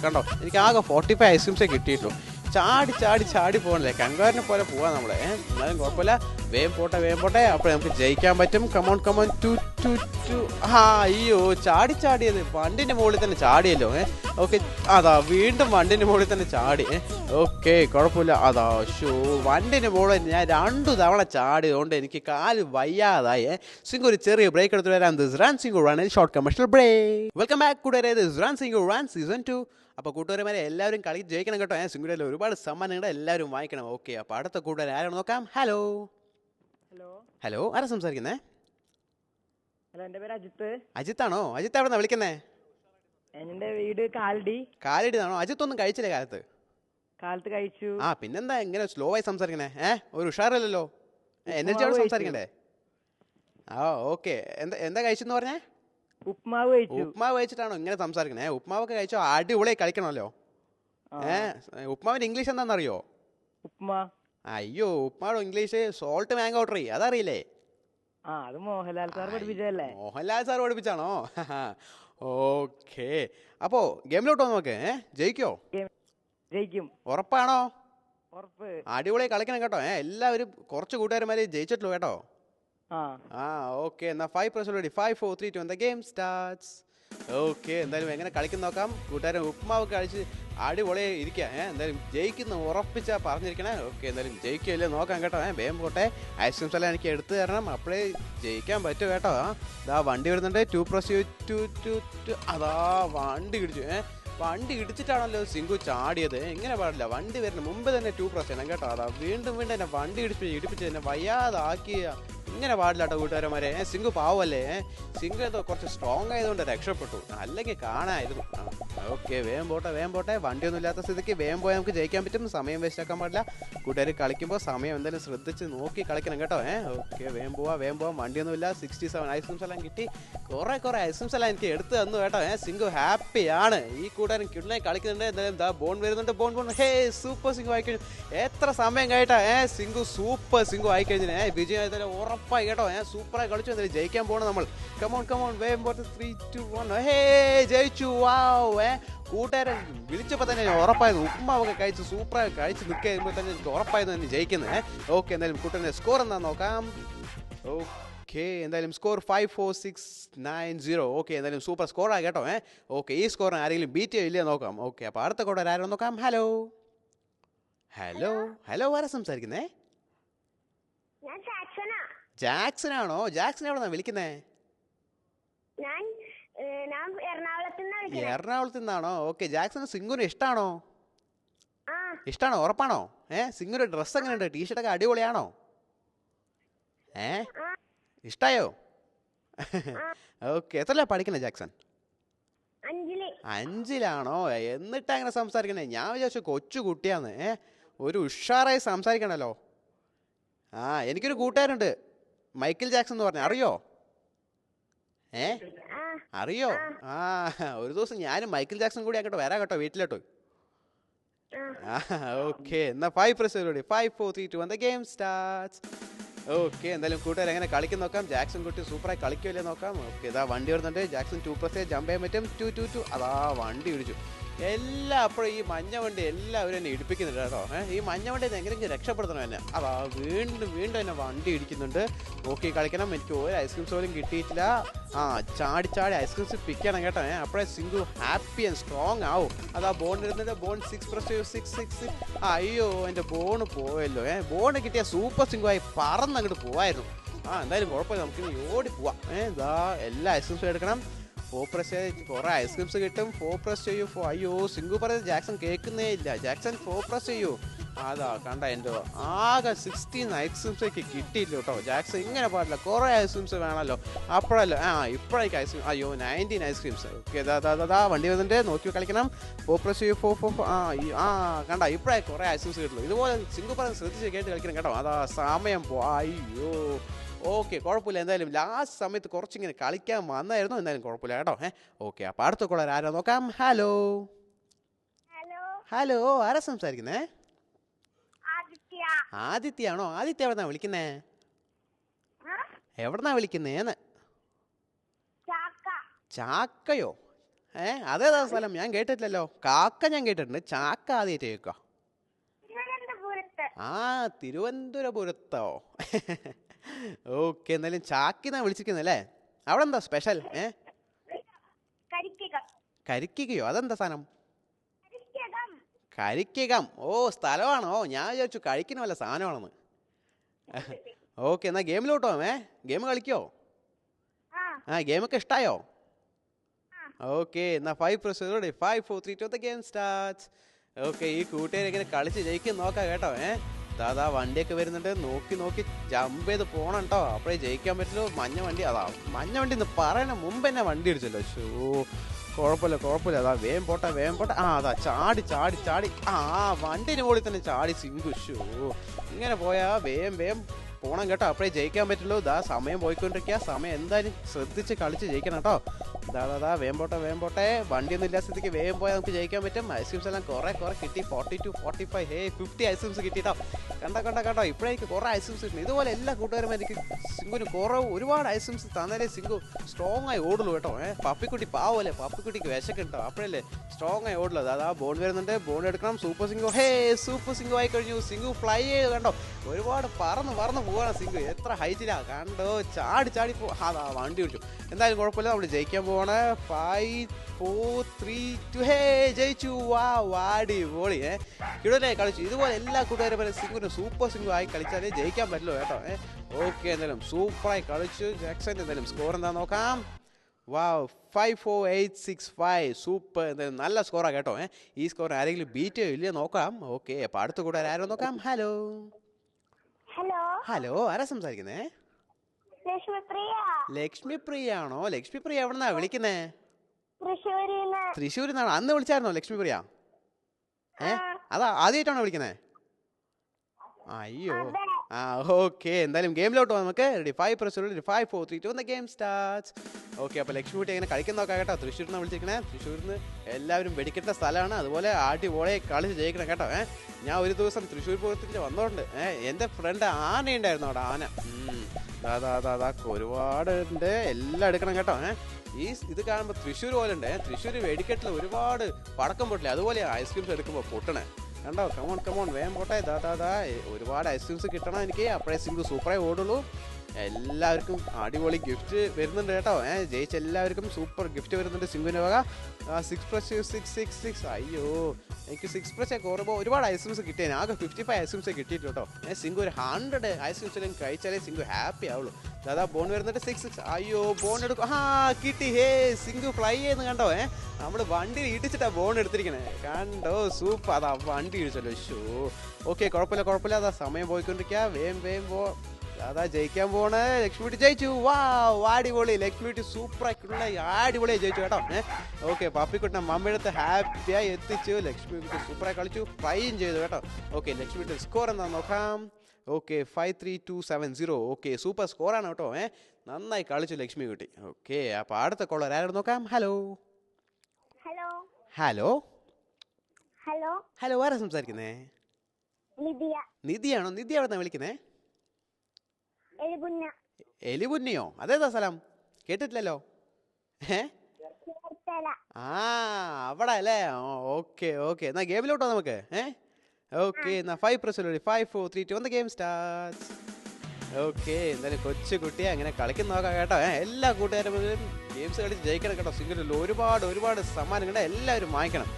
കണ്ടോ, എനിക്ക് ആകെ 45 ഐസ്ക്രീംസേ കിട്ടിയിട്ടുള്ളൂ. ചാടി പോകണല്ലേ, കങ്കാരനെ പോലെ പോവാം നമ്മളെ. എന്നാലും കുഴപ്പമില്ല. വേഗം പോട്ടെ. അപ്പോൾ നമുക്ക് ജയിക്കാൻ പറ്റും. കമോൺ 2 അയ്യോ, ചാടിയത് വണ്ടിൻ്റെ മുകളിൽ തന്നെ ചാടിയല്ലോ. ഓക്കെ, വീണ്ടും വണ്ടിൻ്റെ മുകളിൽ തന്നെ ചാടി. ഓക്കെ, കുഴപ്പമില്ല. വണ്ടിൻ്റെ മുകളിൽ ഞാൻ 2 തവണ ചാടിയതുകൊണ്ട് എനിക്ക് കാല് വയ്യാതായി. സിംഗു ഒരു ചെറിയ ബ്രേക്ക് എടുത്ത് വരാം. This run Singu run short commercial break. Welcome back കൂട്ടുകാരെ. This run Singu run season 2. അപ്പോൾ കൂട്ടുകാരന്മാരെ എല്ലാവരും കളി ജയിക്കണം കേട്ടോ. സിംഗുവിൽ ഒരുപാട് സമ്മാനങ്ങൾ എല്ലാവരും വാങ്ങിക്കണം. ഓക്കെ, അപ്പോൾ അടുത്ത കൂട്ടുകാർ ആരാണ് നോക്കാം. ഹലോ, ആരാ സംസാരിക്കുന്നേ? എൻ്റെ പേര് അജിത്ത്. അജിത്താണോ? അജിത്ത് എവിടെന്നാ വിളിക്കുന്നേ? എൻ്റെ വീട് കാലടിന്നാണോ? അജിത്ത് ഒന്നും കഴിച്ചില്ലേ കാലത്ത് കഴിച്ചു. പിന്നെന്താ ഇങ്ങനെ സ്ലോ ആയി സംസാരിക്കണേ? ഒരു ഉഷാറല്ലല്ലോ. എനർജിയോട് സംസാരിക്കണ്ടേ? ഓക്കെ, എന്താ കഴിച്ചെന്ന് പറഞ്ഞേ? ഉപ്മാവ് കഴിച്ചു. ഉപ്മാവ് കഴിച്ചിട്ടാണോ ഇങ്ങനെ സംസാരിക്കണേ? ഉപ്മാവൊക്കെ കഴിച്ചോ? അടിപൊളിയായി കളിക്കണമല്ലോ. ഉപ്മാവിന്റെ ഇംഗ്ലീഷ് എന്താണെന്നറിയോ? ഉപ്മാ. അയ്യോ, ഉപ്മാടോ ഇംഗ്ലീഷ് സോൾട്ട് മാംഗോ ട്രീ, അതറിയില്ലേ? അത് മോഹൻലാൽ സാർ പഠിപ്പിച്ചതല്ലേ? മോഹൻലാൽ സാർ പഠിപ്പിച്ചാണോ? ഓക്കെ, അപ്പോ ഗെയിമിലോട്ട് വന്ന് നോക്കേ. ജയിക്കോ? ജയിക്കും. ഉറപ്പാണോ? ഉറപ്പ്. അടിപൊളി കളിക്കണം കേട്ടോ. എല്ലാവരും കുറച്ച് കൂട്ടുകാരന്മാരെ ജയിച്ചിട്ടുള്ളൂ കേട്ടോ. ഓക്കെ, എന്നാ 5 press already. 5 4 3 2 the game starts. Okay, എന്തായാലും എങ്ങനെ കളിക്കുന്ന നോക്കാം. കൂട്ടുകാരൻ ഉപ്മാവ് കഴിച്ച് അടിപൊളി ഇരിക്കുക. എന്തായാലും ജയിക്കുന്ന ഉറപ്പിച്ചാ പറഞ്ഞിരിക്കണേ. ഓക്കെ, എന്തായാലും ജയിക്കില്ലേ നോക്കാം കേട്ടോ. വേഗം പോട്ടെ. ഐസ്ക്രീംസ് എല്ലാം എനിക്ക് എടുത്തു തരണം, അപ്പോഴേ ജയിക്കാൻ പറ്റും കേട്ടോ. ഇതാ വണ്ടി വരുന്നുണ്ട്. 2 press 2. അതാ വണ്ടി ഇടിച്ചു. വണ്ടി ഇടിച്ചിട്ടാണല്ലോ സിംഗു ചാടിയത്. എങ്ങനെ പാടില്ല, വണ്ടി വരുന്ന മുമ്പ് തന്നെ 2 press ചെയ്യണം കേട്ടോ. അതാ വീണ്ടും എന്നെ വണ്ടി ഇടിപ്പിച്ച് എന്നെ വയ്യാതാക്കിയ. ഇങ്ങനെ പാടില്ല കേട്ടോ കൂട്ടുകാരന്മാരെ. സിംഗു പാവല്ലേ. സിംഗു എന്തോ കുറച്ച് സ്ട്രോങ് ആയതുകൊണ്ട് രക്ഷപ്പെട്ടു, അല്ലെങ്കിൽ കാണാമായിരുന്നു. ഓക്കെ, വേഗം പോട്ടെ. വണ്ടിയൊന്നും ഇല്ലാത്ത സ്ഥിതിക്ക് വേഗം പോയാൽ നമുക്ക് ജയിക്കാൻ പറ്റും. സമയം വേസ്റ്റ് ആക്കാൻ പാടില്ല. കൂട്ടുകാർ കളിക്കുമ്പോൾ സമയം എന്തായാലും ശ്രദ്ധിച്ച് നോക്കി കളിക്കണം കേട്ടോ. ഓക്കെ, വേഗം പോവാം. വണ്ടിയൊന്നും ഇല്ല. 67 ഐസ്ക്രീംസ് എല്ലാം കിട്ടി. കുറേ ഐസ്ക്രീംസ് എല്ലാം എനിക്ക് എടുത്ത് തന്നു കേട്ടോ. സിംഗു ഹാപ്പിയാണ്. ഈ കൂട്ടുകാരൻ കിടലായി കളിക്കുന്നുണ്ട്. എന്തായാലും ദാ ബോൺ വരുന്നുണ്ട്. ബോൺ ഹേ സൂപ്പർ സിംഗു ആയിക്കഴിഞ്ഞു. എത്ര സമയം കഴിട്ടാ സിംഗു സൂപ്പർ സിംഗു ആയിക്കഴിഞ്ഞു. വിജയം എന്തായാലും ഉറപ്പായി കേട്ടോ. സൂപ്പറായി കളിച്ചു. എന്തായാലും ജയിക്കാൻ പോകണം നമ്മൾ. കമോൺ വേഗം പോട്ടെ. 3 2 1. ഹേ ജയിച്ചു. വാവ്. കൂട്ടുകാരൻ വിളിച്ചപ്പോൾ തന്നെ ഉറപ്പായത്. ഉപ്മാവൊക്കെ കഴിച്ച് സൂപ്പറായി കഴിച്ച് നിൽക്കുമ്പോൾ തന്നെ എനിക്ക് ഉറപ്പായിരുന്നു തന്നെ ജയിക്കുന്നത്. ഓക്കെ, എന്തായാലും കൂട്ടുകാരൻ്റെ സ്കോർ എന്താ നോക്കാം. ഓക്കെ, എന്തായാലും സ്കോർ 5 4 6 9 0. ഓക്കെ, എന്തായാലും സൂപ്പർ സ്കോറാണ് കേട്ടോ. ഓക്കെ, ഈ സ്കോറിന് ആരെങ്കിലും ബീറ്റ് ചെയ്യോ ഇല്ലയോ നോക്കാം. ഓക്കെ, അപ്പോൾ അടുത്ത കൂടെ ആരോ നോക്കാം. ഹലോ ആരാ സംസാരിക്കുന്നേ? ജാക്സൺ ആണോ? ജാക്സൺ എവിടെ നിന്നാ വിളിക്കുന്നേ? എറണാകുളത്ത് നിന്നാണോ? ഓക്കെ, ജാക്സൺ സിംഗുന് ഇഷ്ടാണോ? ഉറപ്പാണോ? സിംഗുന്റെ ഡ്രസ്സ് എങ്ങനെയുണ്ട്? ടീഷർട്ടൊക്കെ അടിപൊളിയാണോ? ഇഷ്ടായോ? ഓക്കെ, എത്രല്ല പഠിക്കണേ ജാക്സൺ? 5-ലാണോ? എന്നിട്ട് അങ്ങനെ സംസാരിക്കണേ? ഞാൻ വിചാരിച്ചു കൊച്ചു കുട്ടിയാന്ന്. ഒരു ഉഷാറായി സംസാരിക്കണല്ലോ. എനിക്കൊരു കൂട്ടുകാരുണ്ട്, മൈക്കിൾ ജാക്സൺ എന്ന് പറഞ്ഞ. അറിയോ? ഒരു ദിവസം ഞാനും മൈക്കിൾ ജാക്സൺ കൂടി അങ്ങോട്ട് വരാം കേട്ടോ, വീട്ടിലോട്ട്. ഓക്കെ, എന്നാ 5 press 5 4 3 2 the game starts. Okay, എന്തായാലും കൂട്ടുകാർ എങ്ങനെ കളിക്കുന്ന നോക്കാം. ജാക്സൺ കുട്ടി സൂപ്പറായി കളിക്കുമല്ലേ നോക്കാം. ഓക്കെ, ഇതാ വണ്ടി വരുന്നുണ്ട്. ജാക്സൺ 2 press ജമ്പ് ചെയ്യാൻ പറ്റും. 2 2 2. അതാ വണ്ടി ഇടിച്ചു. അപ്പോഴും ഈ മഞ്ഞ വണ്ടി എല്ലാവരും എന്നെ ഇടിപ്പിക്കുന്നുണ്ട് കേട്ടോ. ഈ മഞ്ഞ വണ്ടി എങ്ങനെയെങ്കിലും രക്ഷപ്പെടുത്തണം എന്നെ. അതാ വീണ്ടും എന്നെ വണ്ടി ഇടിക്കുന്നുണ്ട്. നോക്കി കളിക്കണം. എനിക്ക് ഒരു ഐസ്ക്രീംസ് പോലും കിട്ടിയിട്ടില്ല. ചാടി ഐസ്ക്രീംസ് പിക്കണം കേട്ടോ. അപ്പോഴേ സിംഗു ഹാപ്പി ആൻഡ് സ്ട്രോങ് ആവും. അതാ ബോൺ വരുന്നുണ്ട്. ബോൺ 6 press 6. അയ്യോ, എൻ്റെ ബോണ് പോയല്ലോ. ബോണ് കിട്ടിയ സൂപ്പർ സിംഗു ആയി പറന്നങ്ങോട്ട് പോവായിരുന്നു. എന്തായാലും കുഴപ്പമില്ല, നമുക്കിനി ഓടി പോവാം. ഇതാ എല്ലാ ഐസ്ക്രീംസും എടുക്കണം. 4 press കുറേ ഐസ്ക്രീംസ് കിട്ടും. 4 press ചെയ്യൂ. അയ്യോ, സിംഗു പറയുന്നത് ജാക്സൺ കേൾക്കുന്നേ ഇല്ല. ജാക്സൺ 4 press ചെയ്യൂ. അതാ കണ്ട, എൻ്റെ ആകെ 16 ഐസ്ക്രീംസൊക്കെ കിട്ടിയില്ല കേട്ടോ. ജാക്സൺ ഇങ്ങനെ പാടില്ല, കുറേ ഐസ്ക്രീംസ് വേണമല്ലോ. അപ്പോഴല്ലോ ഇപ്പോഴേക്ക് ഐസ്ക്രീം. അയ്യോ, 19 ഐസ്ക്രീംസ്. ഓക്കെ, അതാ വണ്ടി വന്നിട്ട് നോക്കി കളിക്കണം. 4 press ചെയ്യൂ. 4 കണ്ട, ഇപ്പോഴേ കുറേ ഐസ്ക്രീംസ് കിട്ടുള്ളൂ. ഇതുപോലെ സിംഗു പറയുന്നത് ശ്രദ്ധിച്ച് കേട്ട് കളിക്കണം കേട്ടോ. അതാ സമയം അയ്യോ. ഓക്കെ, കുഴപ്പമില്ല. എന്തായാലും ലാസ്റ്റ് സമയത്ത് കുറച്ചിങ്ങനെ കളിക്കാൻ വന്നായിരുന്നു. എന്തായാലും കുഴപ്പമില്ല കേട്ടോ. ഓക്കെ, അപ്പോൾ അടുത്ത കോളർ ആരാ നോക്കാം. ഹലോ ആരാ സംസാരിക്കുന്നേ? ആദിത്യാണോ? ആദിത്യ എവിടെന്നാ വിളിക്കുന്നേ? എവിടെന്നാ വിളിക്കുന്നേന്ന്? ചാക്കയോ? അതേതാ സ്ഥലം? ഞാൻ കേട്ടിട്ടില്ലല്ലോ. കാക്ക ഞാൻ കേട്ടിട്ടുണ്ട്, ചാക്ക ആദ്യമായിട്ട് കേൾക്കുക. തിരുവനന്തപുരത്തോ? ഓക്കെ, എന്തായാലും ചാക്കിന്നാ വിളിച്ചിരിക്കുന്നല്ലേ. അവിടെ എന്താ സ്പെഷ്യൽ? കരിക്കയോ? അതെന്താ സാധനം? കരിക്കകം. സ്ഥലമാണോ? ഞാൻ വിചാരിച്ചു കഴിക്കുന്ന വല്ല സാധനമാണെന്ന്. ഓക്കെ, എന്നാ ഗെയിമിലോട്ടോ. ഗെയിം കളിക്കോ? ഗെയിമൊക്കെ ഇഷ്ടായോ? ഓക്കെ, എന്നാ 5 press 5 4 3 2 the game starts. Okay, ഈ കൂട്ടുകാരെ ഇങ്ങനെ കളിച്ച് ജയിക്കും നോക്കാം കേട്ടോ. ദാ വണ്ടിയൊക്കെ വരുന്നുണ്ട്. നോക്കി ജമ്പ് ചെയ്ത് പോകണം കേട്ടോ. അപ്പോഴേ ജയിക്കാൻ പറ്റുള്ളൂ. മഞ്ഞ വണ്ടി എന്ന് പറയണ മുമ്പ് തന്നെ വണ്ടി ഇടിച്ചല്ലോ. കുഴപ്പമില്ല. അതാ വേഗം പോട്ടെ. അതാ ചാടി വണ്ടിന് മുകളിൽ തന്നെ ചാടി സിംഗു. ഇങ്ങനെ പോയാ വേഗം പോണം കേട്ടോ, അപ്പോഴേ ജയിക്കാൻ പറ്റുള്ളൂ. ഇതാ സമയം പോയിക്കൊണ്ടിരിക്കുക, സമയം എന്തായാലും ശ്രദ്ധിച്ച് കളിച്ച് ജയിക്കണം കേട്ടോ. ഇതാ വേഗം പോട്ടെ, വണ്ടിയൊന്നും ഇല്ലാത്ത സ്ഥിതിക്ക് വേഗം പോയാൽ നമുക്ക് ജയിക്കാൻ പറ്റും. ഐസ്ക്രീംസ് എല്ലാം കുറേ കിട്ടി, 42, 45, 50 ഐസ്ക്രീംസ് കിട്ടി കേട്ടോ. കണ്ടോ ഇപ്പോഴേക്ക് കുറേ ഐസ്ക്രീംസ് കിട്ടും. ഇതുപോലെ എല്ലാ കൂട്ടുകാരും എനിക്ക് സിംഗുന് ഒരുപാട് ഐസ്ക്രീംസ് തന്നാലേ സിംഗു സ്ട്രോങ് ആയി ഓടുള്ളൂ കേട്ടോ. പപ്പിക്കുട്ടി പാവല്ലേ, പപ്പിക്കുട്ടിക്ക് വിശക്കുണ്ടോ, അപ്പോഴല്ലേ സ്ട്രോങ് ആയി ഓടുള്ളത്. അതാ ബോൺ വരുന്നുണ്ട്, ബോൺ എടുക്കണം. സൂപ്പർ സിംഗു, സൂപ്പർ സിംഗു ആയി കഴിഞ്ഞു. സിംഗു ഫ്ലൈ ചെയ്ത് കണ്ടോ, ഒരുപാട് പറന്ന് പോവാണ് സിംഗു. എത്ര ഹൈറ്റിലാ കണ്ടോ, ചാടി അതാ വണ്ടി പിടിച്ചു. എന്തായാലും കുഴപ്പമില്ല, നമ്മൾ ജയിക്കാൻ പോവാണ്. 5, 4, 3, 2 ജയിച്ചു. വാടി പോളി കിടലേ കളിച്ചു. ഇതുപോലെ എല്ലാ കൂട്ടുകാരും പോലെ സിംഗുന് സൂപ്പർ സിംഗു ആയി കളിച്ചാലേ ജയിക്കാൻ പറ്റുള്ളൂ കേട്ടോ. ഓക്കെ, എന്തായാലും സൂപ്പറായി കളിച്ചു. ജാക്സൺ എന്തായാലും സ്കോർ എന്താ നോക്കാം. 54865 സൂപ്പർ, എന്തായാലും നല്ല സ്കോറാണ് കേട്ടോ. ഈ സ്കോർ ആരെങ്കിലും ബീറ്റ് ചെയ്യോ ഇല്ലയോ നോക്കാം. ഓക്കെ, അപ്പോൾ അടുത്ത കൂട്ടുകാർ ആരോ നോക്കാം. ഹലോ ആരാ സംസാരിക്കുന്നേ? ലക്ഷ്മിപ്രിയ ആണോ? ലക്ഷ്മിപ്രിയ എവിടെന്നാ വിളിക്കുന്നേ? തൃശ്ശൂരിൽ നിന്നാണോ? അന്ന് വിളിച്ചായിരുന്നോ ലക്ഷ്മിപ്രിയ? അതാ ആദ്യമായിട്ടാണോ വിളിക്കുന്നേ? അയ്യോ, ഓക്കെ, എന്തായാലും ഗെയിമിലോട്ട് പോകാം നമുക്ക്. Ready, 5 press 5, 4, 3, 2 game starts. Okay, അപ്പോൾ ലക്ഷ്മിക്കുട്ടി എങ്ങനെ കളിക്കുന്ന നോക്കാം കേട്ടോ. തൃശ്ശൂരിൽ നിന്ന് വിളിച്ചിരിക്കണേ. തൃശ്ശൂരിൽ നിന്ന് എല്ലാവരും വെടിക്കേണ്ട സ്ഥലമാണ്, അതുപോലെ അടിപൊളിയെ കളിച്ച് ജയിക്കണം കേട്ടോ. ഞാൻ ഒരു ദിവസം തൃശ്ശൂർ പൂരത്തിൽ വന്നോണ്ട് എൻ്റെ ഫ്രണ്ട് ആന ഉണ്ടായിരുന്നു അവിടെ, ആന. അതാ ഒരുപാട് ഉണ്ട്, എല്ലാം എടുക്കണം കേട്ടോ. ഇത് കാണുമ്പോൾ തൃശ്ശൂർ പോലെ ഉണ്ട്. തൃശ്ശൂർ വെടിക്കെട്ടിൽ ഒരുപാട് പടക്കം പൊട്ടില്ല, അതുപോലെ ഐസ്ക്രീംസ് എടുക്കുമ്പോൾ പൊട്ടണേ കണ്ടോ. കമോൺ വേഗം പോട്ടെ. ഒരുപാട് ഐസ്ക്രീംസ് കിട്ടണം എനിക്ക്, അപ്പോഴേ സിംഗു സൂപ്പറായി ഓടുള്ളൂ. എല്ലാവർക്കും അടിപൊളി ഗിഫ്റ്റ് വരുന്നുണ്ട് കേട്ടോ. ജയിച്ച എല്ലാവർക്കും സൂപ്പർ ഗിഫ്റ്റ് വരുന്നുണ്ട് സിംഗുവിൻ്റെ വക. 6 press 6. അയ്യോ, എനിക്ക് 6 press കുറയുമ്പോൾ ഒരുപാട് ഐസ്ക്രീംസ് കിട്ടിയേനെ. ആകെ 55 ഐസ്ക്രീംസ് കിട്ടിയിട്ട് കേട്ടോ. സിംഗു ഒരു 100 ഐസ്ക്രീംസ് കഴിച്ചാലേ സിംഗു ഹാപ്പി ആവുള്ളൂ. അതാ ബോൺ വരുന്നുണ്ട് 6. അയ്യോ, ബോൺ എടുക്കും. കിട്ടി. സിംഗു ഫ്ലൈ ചെയ്യുന്നു കണ്ടോ. നമ്മൾ വണ്ടി ഇടിച്ചിട്ടാ ബോൺ എടുത്തിരിക്കണേ കണ്ടോ. സൂപ്പർ, അതാ വണ്ടി ഇടിച്ചല്ലോ. ഓക്കെ, കുഴപ്പമില്ല. അതാ സമയം പോയിക്കൊണ്ടിരിക്കുക. വേഗം പോ. അതാ ജയിക്കാൻ പോണ്. ലക്ഷ്മിക്കുട്ടി ജയിച്ചു. അടിപൊളി, ലക്ഷ്മിക്കുട്ടി സൂപ്പറായിട്ടുള്ള അടിപൊളിയായി ജയിച്ചു കേട്ടോ. ഓക്കെ, പപ്പിക്കുട്ടിനെ മമ്മിയുടെ ഹാപ്പിയായി എത്തിച്ചു. ലക്ഷ്മിക്കുട്ടി സൂപ്പറായി കളിച്ചു, ഫ്ലൈയും ചെയ്തു കേട്ടോ. ഓക്കെ, ലക്ഷ്മിക്കുട്ടി സ്കോർ എന്താ നോക്കാം. ഓക്കെ, 53270. ഓക്കെ, സൂപ്പർ സ്കോറാണ് കേട്ടോ. നന്നായി കളിച്ചു ലക്ഷ്മിക്കുട്ടി. ഓക്കെ, അപ്പോൾ അടുത്ത കോളർ ആരോട് നോക്കാം. ഹലോ ആരാ സംസാരിക്കുന്നേ? നിധിയാണോ? നിധി എവിടെന്നാ വിളിക്കുന്നേ? എലിപുന്നയോ? അതേതാ സ്ഥലം? കേട്ടിട്ടില്ലല്ലോ. അവിടെ അല്ലേ? ഓക്കെ, എന്നാ ഗെയിമിലോട്ടോ നമുക്ക്. ഓക്കെ, എന്നാ 5 press 5, 4, 3, 2 ഗെയിം സ്റ്റാർട്ട്സ്. ഓക്കെ, എന്തായാലും കൊച്ചു കുട്ടിയെ അങ്ങനെ കളിക്കുന്ന നോക്കാം കേട്ടോ. എല്ലാ കൂട്ടുകാരും ഗെയിംസ് കളിച്ച് ജയിക്കണം കേട്ടോ. സിംഗിളിൽ ഒരുപാട് സമ്മാനങ്ങൾ എല്ലാവരും വാങ്ങിക്കണം.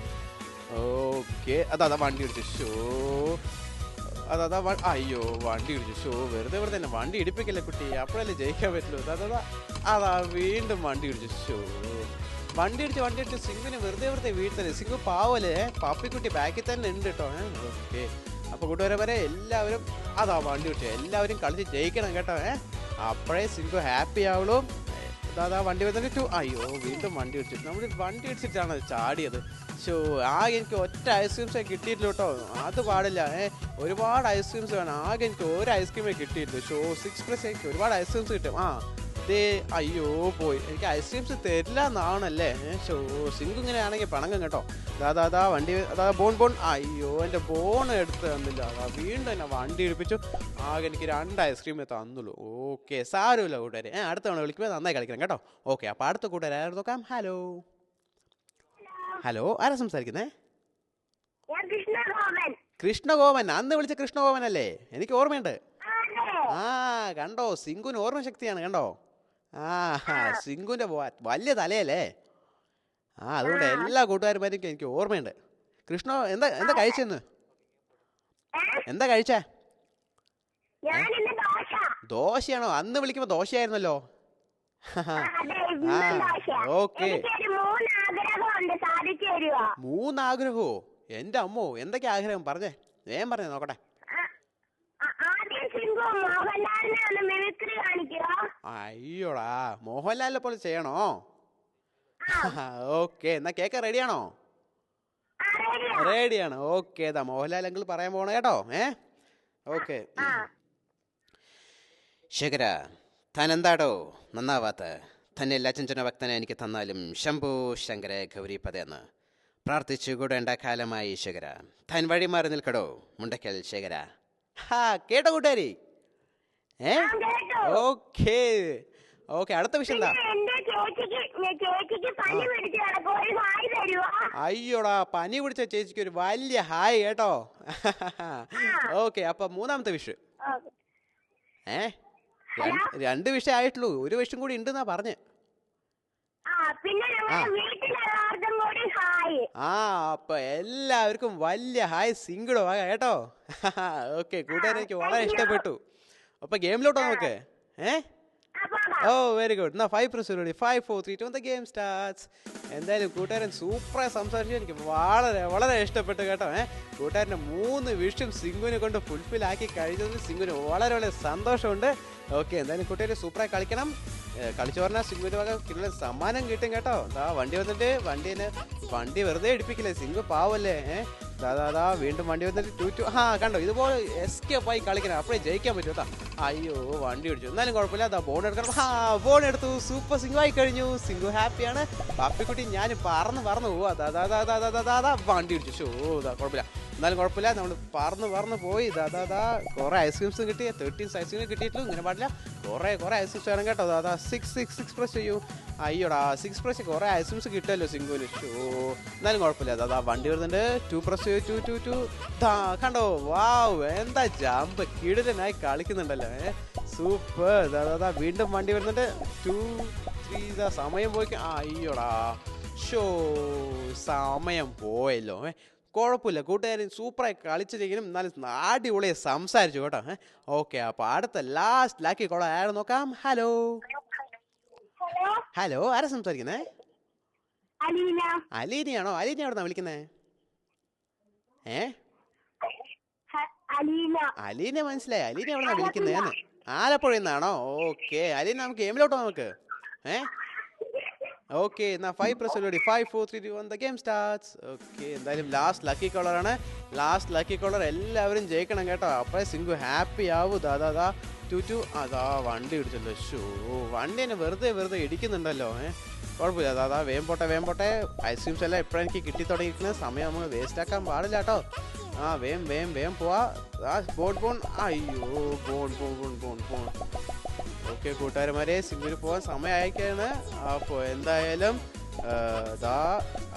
ഓക്കെ, അതാ വണ്ടി ഇടിച്ചു. അയ്യോ, വണ്ടി ഇടിച്ചു. വെറുതെ തന്നെ വണ്ടി ഇടിപ്പിക്കല്ലേ കുട്ടി, അപ്പോഴല്ലേ ജയിക്കാൻ പറ്റുള്ളൂ. അതാ വീണ്ടും വണ്ടി ഇടിച്ചു. വണ്ടി ഇടിച്ച് സിംഗുവിന് വെറുതെ വീട്ടിൽ. സിംഗു പാവല്ലേ, പപ്പിക്കുട്ടി ബാക്കിൽ തന്നെ ഉണ്ട് കേട്ടോ. ഓക്കെ, അപ്പോൾ കൂട്ടുകാരെ എല്ലാവരും അതാ വണ്ടി ഇടിച്ചു. എല്ലാവരും കളിച്ച് ജയിക്കണം കേട്ടോ. അപ്പോഴേ സിംഗു ഹാപ്പി ആവുള്ളൂ. വണ്ടി വന്നിട്ട് അയ്യോ, വീണ്ടും വണ്ടി ഇടിച്ചിട്ട്. നമ്മൾ വണ്ടി ഇടിച്ചിട്ടാണ് ചാടിയത്. ആകെ എനിക്ക് ഒറ്റ ഐസ്ക്രീംസേ കിട്ടിയിട്ടില്ല കേട്ടോ. അത് പാടില്ല. ഒരുപാട് ഐസ്ക്രീംസ് വേണം. ആകെ എനിക്ക് ഒരു ഐസ്ക്രീമേ കിട്ടിയിട്ടില്ല. 6 press എനിക്ക് ഒരുപാട് ഐസ്ക്രീംസ് കിട്ടും. അയ്യോ പോയി, എനിക്ക് ഐസ്ക്രീംസ് തരില്ല എന്നാണല്ലേ. സിംഗു ഇങ്ങനെ ആണെങ്കിൽ പണങ്ങും കേട്ടോ. വണ്ടി ബോൺ. അയ്യോ, എൻ്റെ ബോൺ എടുത്ത് തന്നില്ല. വീണ്ടും എന്നെ വണ്ടി ഇടിപ്പിച്ചു. ആകെ എനിക്ക് 2 ഐസ്ക്രീമേ തന്നുള്ളൂ. ഓക്കെ, സാരമില്ല കൂട്ടുകാരെ. അടുത്ത തവണ വിളിക്കുമ്പോൾ നന്നായി കളിക്കണം കേട്ടോ. ഓക്കെ, അപ്പോൾ അടുത്ത കൂട്ടുകാരെ ആരും നോക്കാം. ഹലോ ആരാ സംസാരിക്കുന്നേ? കൃഷ്ണഗോപൻ. അന്ന് വിളിച്ച കൃഷ്ണഗോപൻ അല്ലേ? എനിക്ക് ഓർമ്മയുണ്ട്. കണ്ടോ, സിംഗുവിന് ഓർമ്മശക്തിയാണ് കണ്ടോ. സിംഗുവിൻ്റെ വലിയ തലയല്ലേ. അതുകൊണ്ട് എല്ലാ കൂട്ടുകാരുമാരും എനിക്ക് ഓർമ്മയുണ്ട്. കൃഷ്ണ എന്താ കഴിച്ചെന്ന്? എന്താ കഴിച്ചേ? ദോശയാണോ? അന്ന് വിളിക്കുമ്പോ ദോശയായിരുന്നല്ലോ. ഓക്കെ, 3 ആഗ്രഹമോ? എൻ്റെ അമ്മോ, എന്തൊക്കെ ആഗ്രഹം പറഞ്ഞേ, വേഗം പറഞ്ഞേ നോക്കട്ടെ. അയ്യോടാ, മോഹൻലാലിനെ പോലെ ചെയ്യണോ? ഓക്കെ, എന്നാ കേക്ക് റെഡിയാണോ? റെഡിയാണ്. ഓക്കെ, മോഹൻലാൽ അങ്കിൾ പറയാൻ പോണ കേട്ടോ. ഓക്കെ, ശേഖര, താൻ എന്താടോ നന്നാവാത്ത? തന്നെ ലച്ചഞ്ചന ഭക്തനെ എനിക്ക് തന്നാലും ശംഭു ശങ്കര ഗൗരിപദ എന്ന് പ്രാർത്ഥിച്ചു കൂടേണ്ട കാലമായി ശേഖര. താൻ വഴി മാറി നിൽക്കടോ മുണ്ടക്കൽ ശേഖര. ഹാ, കേട്ടോ കൂട്ടുകാരി? ഓക്കേ ഓക്കെ, അടുത്ത വിഷയം എന്താ? അയ്യോടാ, പനി പിടിച്ച ചേച്ചിക്ക് ഒരു വലിയ ഹായ് കേട്ടോ. ഓക്കെ, അപ്പൊ മൂന്നാമത്തെ വിഷയം. രണ്ട് വിഷയം ആയിട്ടുള്ളൂ, ഒരു വിഷയം കൂടി ഉണ്ടെന്നാ പറഞ്ഞ്. അപ്പൊ എല്ലാവർക്കും വലിയ ഹായ് സിംഗിളോ കേട്ടോ. ഓക്കെ കൂട്ടുകാരെ, എനിക്ക് വളരെ ഇഷ്ടപ്പെട്ടു. അപ്പൊ ഗെയിമിലോട്ടോ നമുക്ക്. ഓ വെരി ഗുഡ്. എന്നാ 5 പ്രസ് 5 4 3 2 ഗെയിം സ്റ്റാർട്ട്സ്. എന്തായാലും കൂട്ടുകാരൻ സൂപ്പറായി സംസാരിച്ചു, എനിക്ക് വളരെ വളരെ ഇഷ്ടപ്പെട്ടു കേട്ടോ. കൂട്ടുകാരൻ്റെ 3 വിഷയം സിംഗുവിനെ കൊണ്ട് ഫുൾഫിൽ ആക്കി കഴിഞ്ഞതിൽ സിംഗുവിന് വളരെ വളരെ സന്തോഷമുണ്ട്. ഓക്കെ, എന്തായാലും കൂട്ടുകാർ സൂപ്പറായി കളിക്കണം. കളിച്ചു പറഞ്ഞാൽ സിംഗുവിൻ്റെ വക കിട്ടുന്ന സമ്മാനം കിട്ടും കേട്ടോ. വണ്ടി വന്നിട്ട് വണ്ടി വെറുതെ ഇടിപ്പിക്കില്ലേ, സിംഗു പാവല്ലേ. ദാദാ വീണ്ടും വണ്ടി വന്നിട്ട് 2-2. കണ്ടോ, ഇതുപോലെ എസ്കേപ്പ് ആയി കളിക്കണം, അപ്പോഴേ ജയിക്കാൻ പറ്റും കേട്ടോ. അയ്യോ, വണ്ടി ഓടിച്ചു, എന്നാലും കുഴപ്പമില്ല. അതാ ബോൺ എടുക്കണം. ബോൺ എടുത്തു, സൂപ്പർ സിംഗു ആയി കഴിഞ്ഞു. സിംഗു ഹാപ്പിയാണ്. പാപ്പിക്കുട്ടി ഞാൻ പറന്ന് പോവാ. ദാദാ വണ്ടി ഓടിച്ചു. ഷോ, കുഴപ്പമില്ല, എന്നാലും കുഴപ്പമില്ല. നമ്മൾ പറന്ന് പോയി. ദാദാ കുറേ ഐസ്ക്രീംസും കിട്ടി. 13 ഐസ്ക്രീം കിട്ടിയിട്ടുള്ളൂ, ഇങ്ങനെ പാടില്ല. കുറേ ഐസ്ക്രീംസ് വേണം കേട്ടോ. ദാദാ 6 പ്രസ് ചെയ്യൂ. അയ്യോടാ, 6 പ്രസ് കുറേ ഐസ്ക്രീംസ് കിട്ടുമല്ലോ സിംഗുവിന്. ഷോ, എന്നാലും കുഴപ്പമില്ല. ദാദാ വണ്ടി വരുന്നുണ്ട്. 2 പ്രസ് ചെയ്യൂ. 2 കണ്ടോ, വാവ്, എന്താ ജമ്പ്, കിടിലനായി കളിക്കുന്നുണ്ടല്ലോ. സൂപ്പർ. ദാദാ വീണ്ടും വണ്ടി വരുന്നുണ്ട്. 2 3 സമയം പോയി. അയ്യോടാ, ഷോ, സമയം പോയല്ലോ. കുഴപ്പമില്ല, കൂട്ടുകാരൻ സൂപ്പറായി കളിച്ചിരിക്കണം. എന്നാലും അടിപൊളിയെ സംസാരിച്ചു കേട്ടോ. ഓക്കെ, അപ്പോൾ അടുത്ത ലാസ്റ്റ് ലാക്കി കോളർ ആരെ നോക്കാം. ഹലോ ഹലോ, ആരാ സംസാരിക്കുന്നേ? അലീനയാണോ? അലീന എവിടെന്നാ വിളിക്കുന്നേ? അലീന മനസ്സിലായി. അലീന എവിടെന്നാ വിളിക്കുന്നേന്ന്? ആലപ്പുഴയിൽ നിന്നാണോ? ഓക്കെ അലീന, നമുക്ക് ഗെയിമിലോട്ടോ നമുക്ക്. ഓക്കെ, എന്നാ 5 പ്രസ് 5 4 3 2 ഗെയിം സ്റ്റാർട്ട്സ്. ഓക്കെ, എന്തായാലും ലാസ്റ്റ് ലക്കി കോളറാണ്. ലാസ്റ്റ് ലക്കി കോളർ എല്ലാവരും ജയിക്കണം കേട്ടോ, അപ്പോഴേ സിംഗു ഹാപ്പി ആവൂ. ദാദാ 2 അതാ വണ്ടി ഇടിച്ചല്ലോ. ഷോ, വണ്ടി തന്നെ വെറുതെ ഇടിക്കുന്നുണ്ടല്ലോ. കുഴപ്പമില്ല. ദാദാ വേം പോട്ടെ. ഐസ്ക്രീംസ് എല്ലാം എപ്പോഴും എനിക്ക് കിട്ടി തുടങ്ങിയിരിക്കുന്ന സമയം നമ്മൾ വേസ്റ്റ് ആക്കാൻ പാടില്ല കേട്ടോ. വേം പോവാ. ബോൺ. അയ്യോ, ബോൺ. ഓക്കെ കൂട്ടുകാരന്മാരെ, സിംഗിന് പോകാൻ സമയമായിക്കാണ്. അപ്പോൾ എന്തായാലും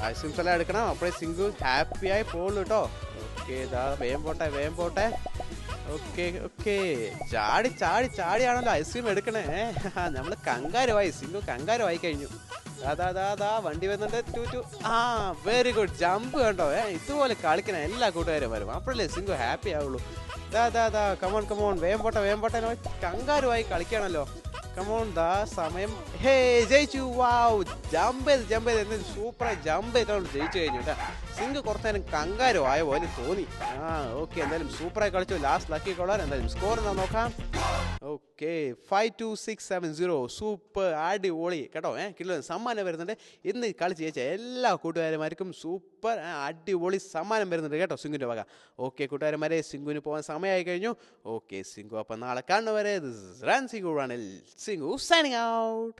ഐസ്ക്രീംസ് എല്ലാം എടുക്കണം, അപ്പോഴേ സിംഗു ഹാപ്പിയായി പോകുള്ളൂ കേട്ടോ. ഓക്കെ, വേം പോട്ടെ. ഓക്കെ ചാടിയാണല്ലോ ഐസ്ക്രീം എടുക്കണേ. നമ്മൾ സിംഗു കങ്കാരുമായി കഴിഞ്ഞു. ദാ വണ്ടി വരുന്നുണ്ട്. 2 വെരി ഗുഡ് ജമ്പ് കണ്ടോ. ഇതുപോലെ കളിക്കണം എല്ലാ കൂട്ടുകാരും വരും, അപ്പോഴല്ലേ സിംഗു ഹാപ്പി ആവുള്ളൂ. ദാ കമോൺ വേം പോട്ടെ. കങ്കാരുമായി കളിക്കണല്ലോ. കമോൺ, സമയം. ഹേ, ജയിച്ചു. വാവ്, ജമ്പ് ചെയ്ത് സൂപ്പറായി ജമ്പ് ചെയ്തോണ്ട് ജയിച്ചു കഴിഞ്ഞു കേട്ടോ. സിംഗു കുറച്ച് നേരം കങ്കാരു ആയ പോലെ തോന്നി. ഓക്കെ, എന്തായാലും സൂപ്പറായി കളിച്ചു. Last lucky caller. എന്തായാലും സ്കോർ എന്താ നോക്കാം. ഓക്കെ, 52670. സൂപ്പർ, അടിപൊളി കേട്ടോ. കിട്ടുന്ന സമ്മാനം വരുന്നുണ്ട്. ഇന്ന് കളിച്ച് ജയിച്ച എല്ലാ കൂട്ടുകാരന്മാർക്കും സൂപ്പർ അടിപൊളി സമ്മാനം വരുന്നുണ്ട് കേട്ടോ സിംഗുവിൻ്റെ വക. ഓക്കെ കൂട്ടുകാരന്മാരെ, സിംഗുവിന് പോകാൻ സമയമായി കഴിഞ്ഞു. ഓക്കെ സിംഗു, അപ്പം നാളെ കാണുന്നവരെ റൺ സിംഗു, സിംഗു signing out.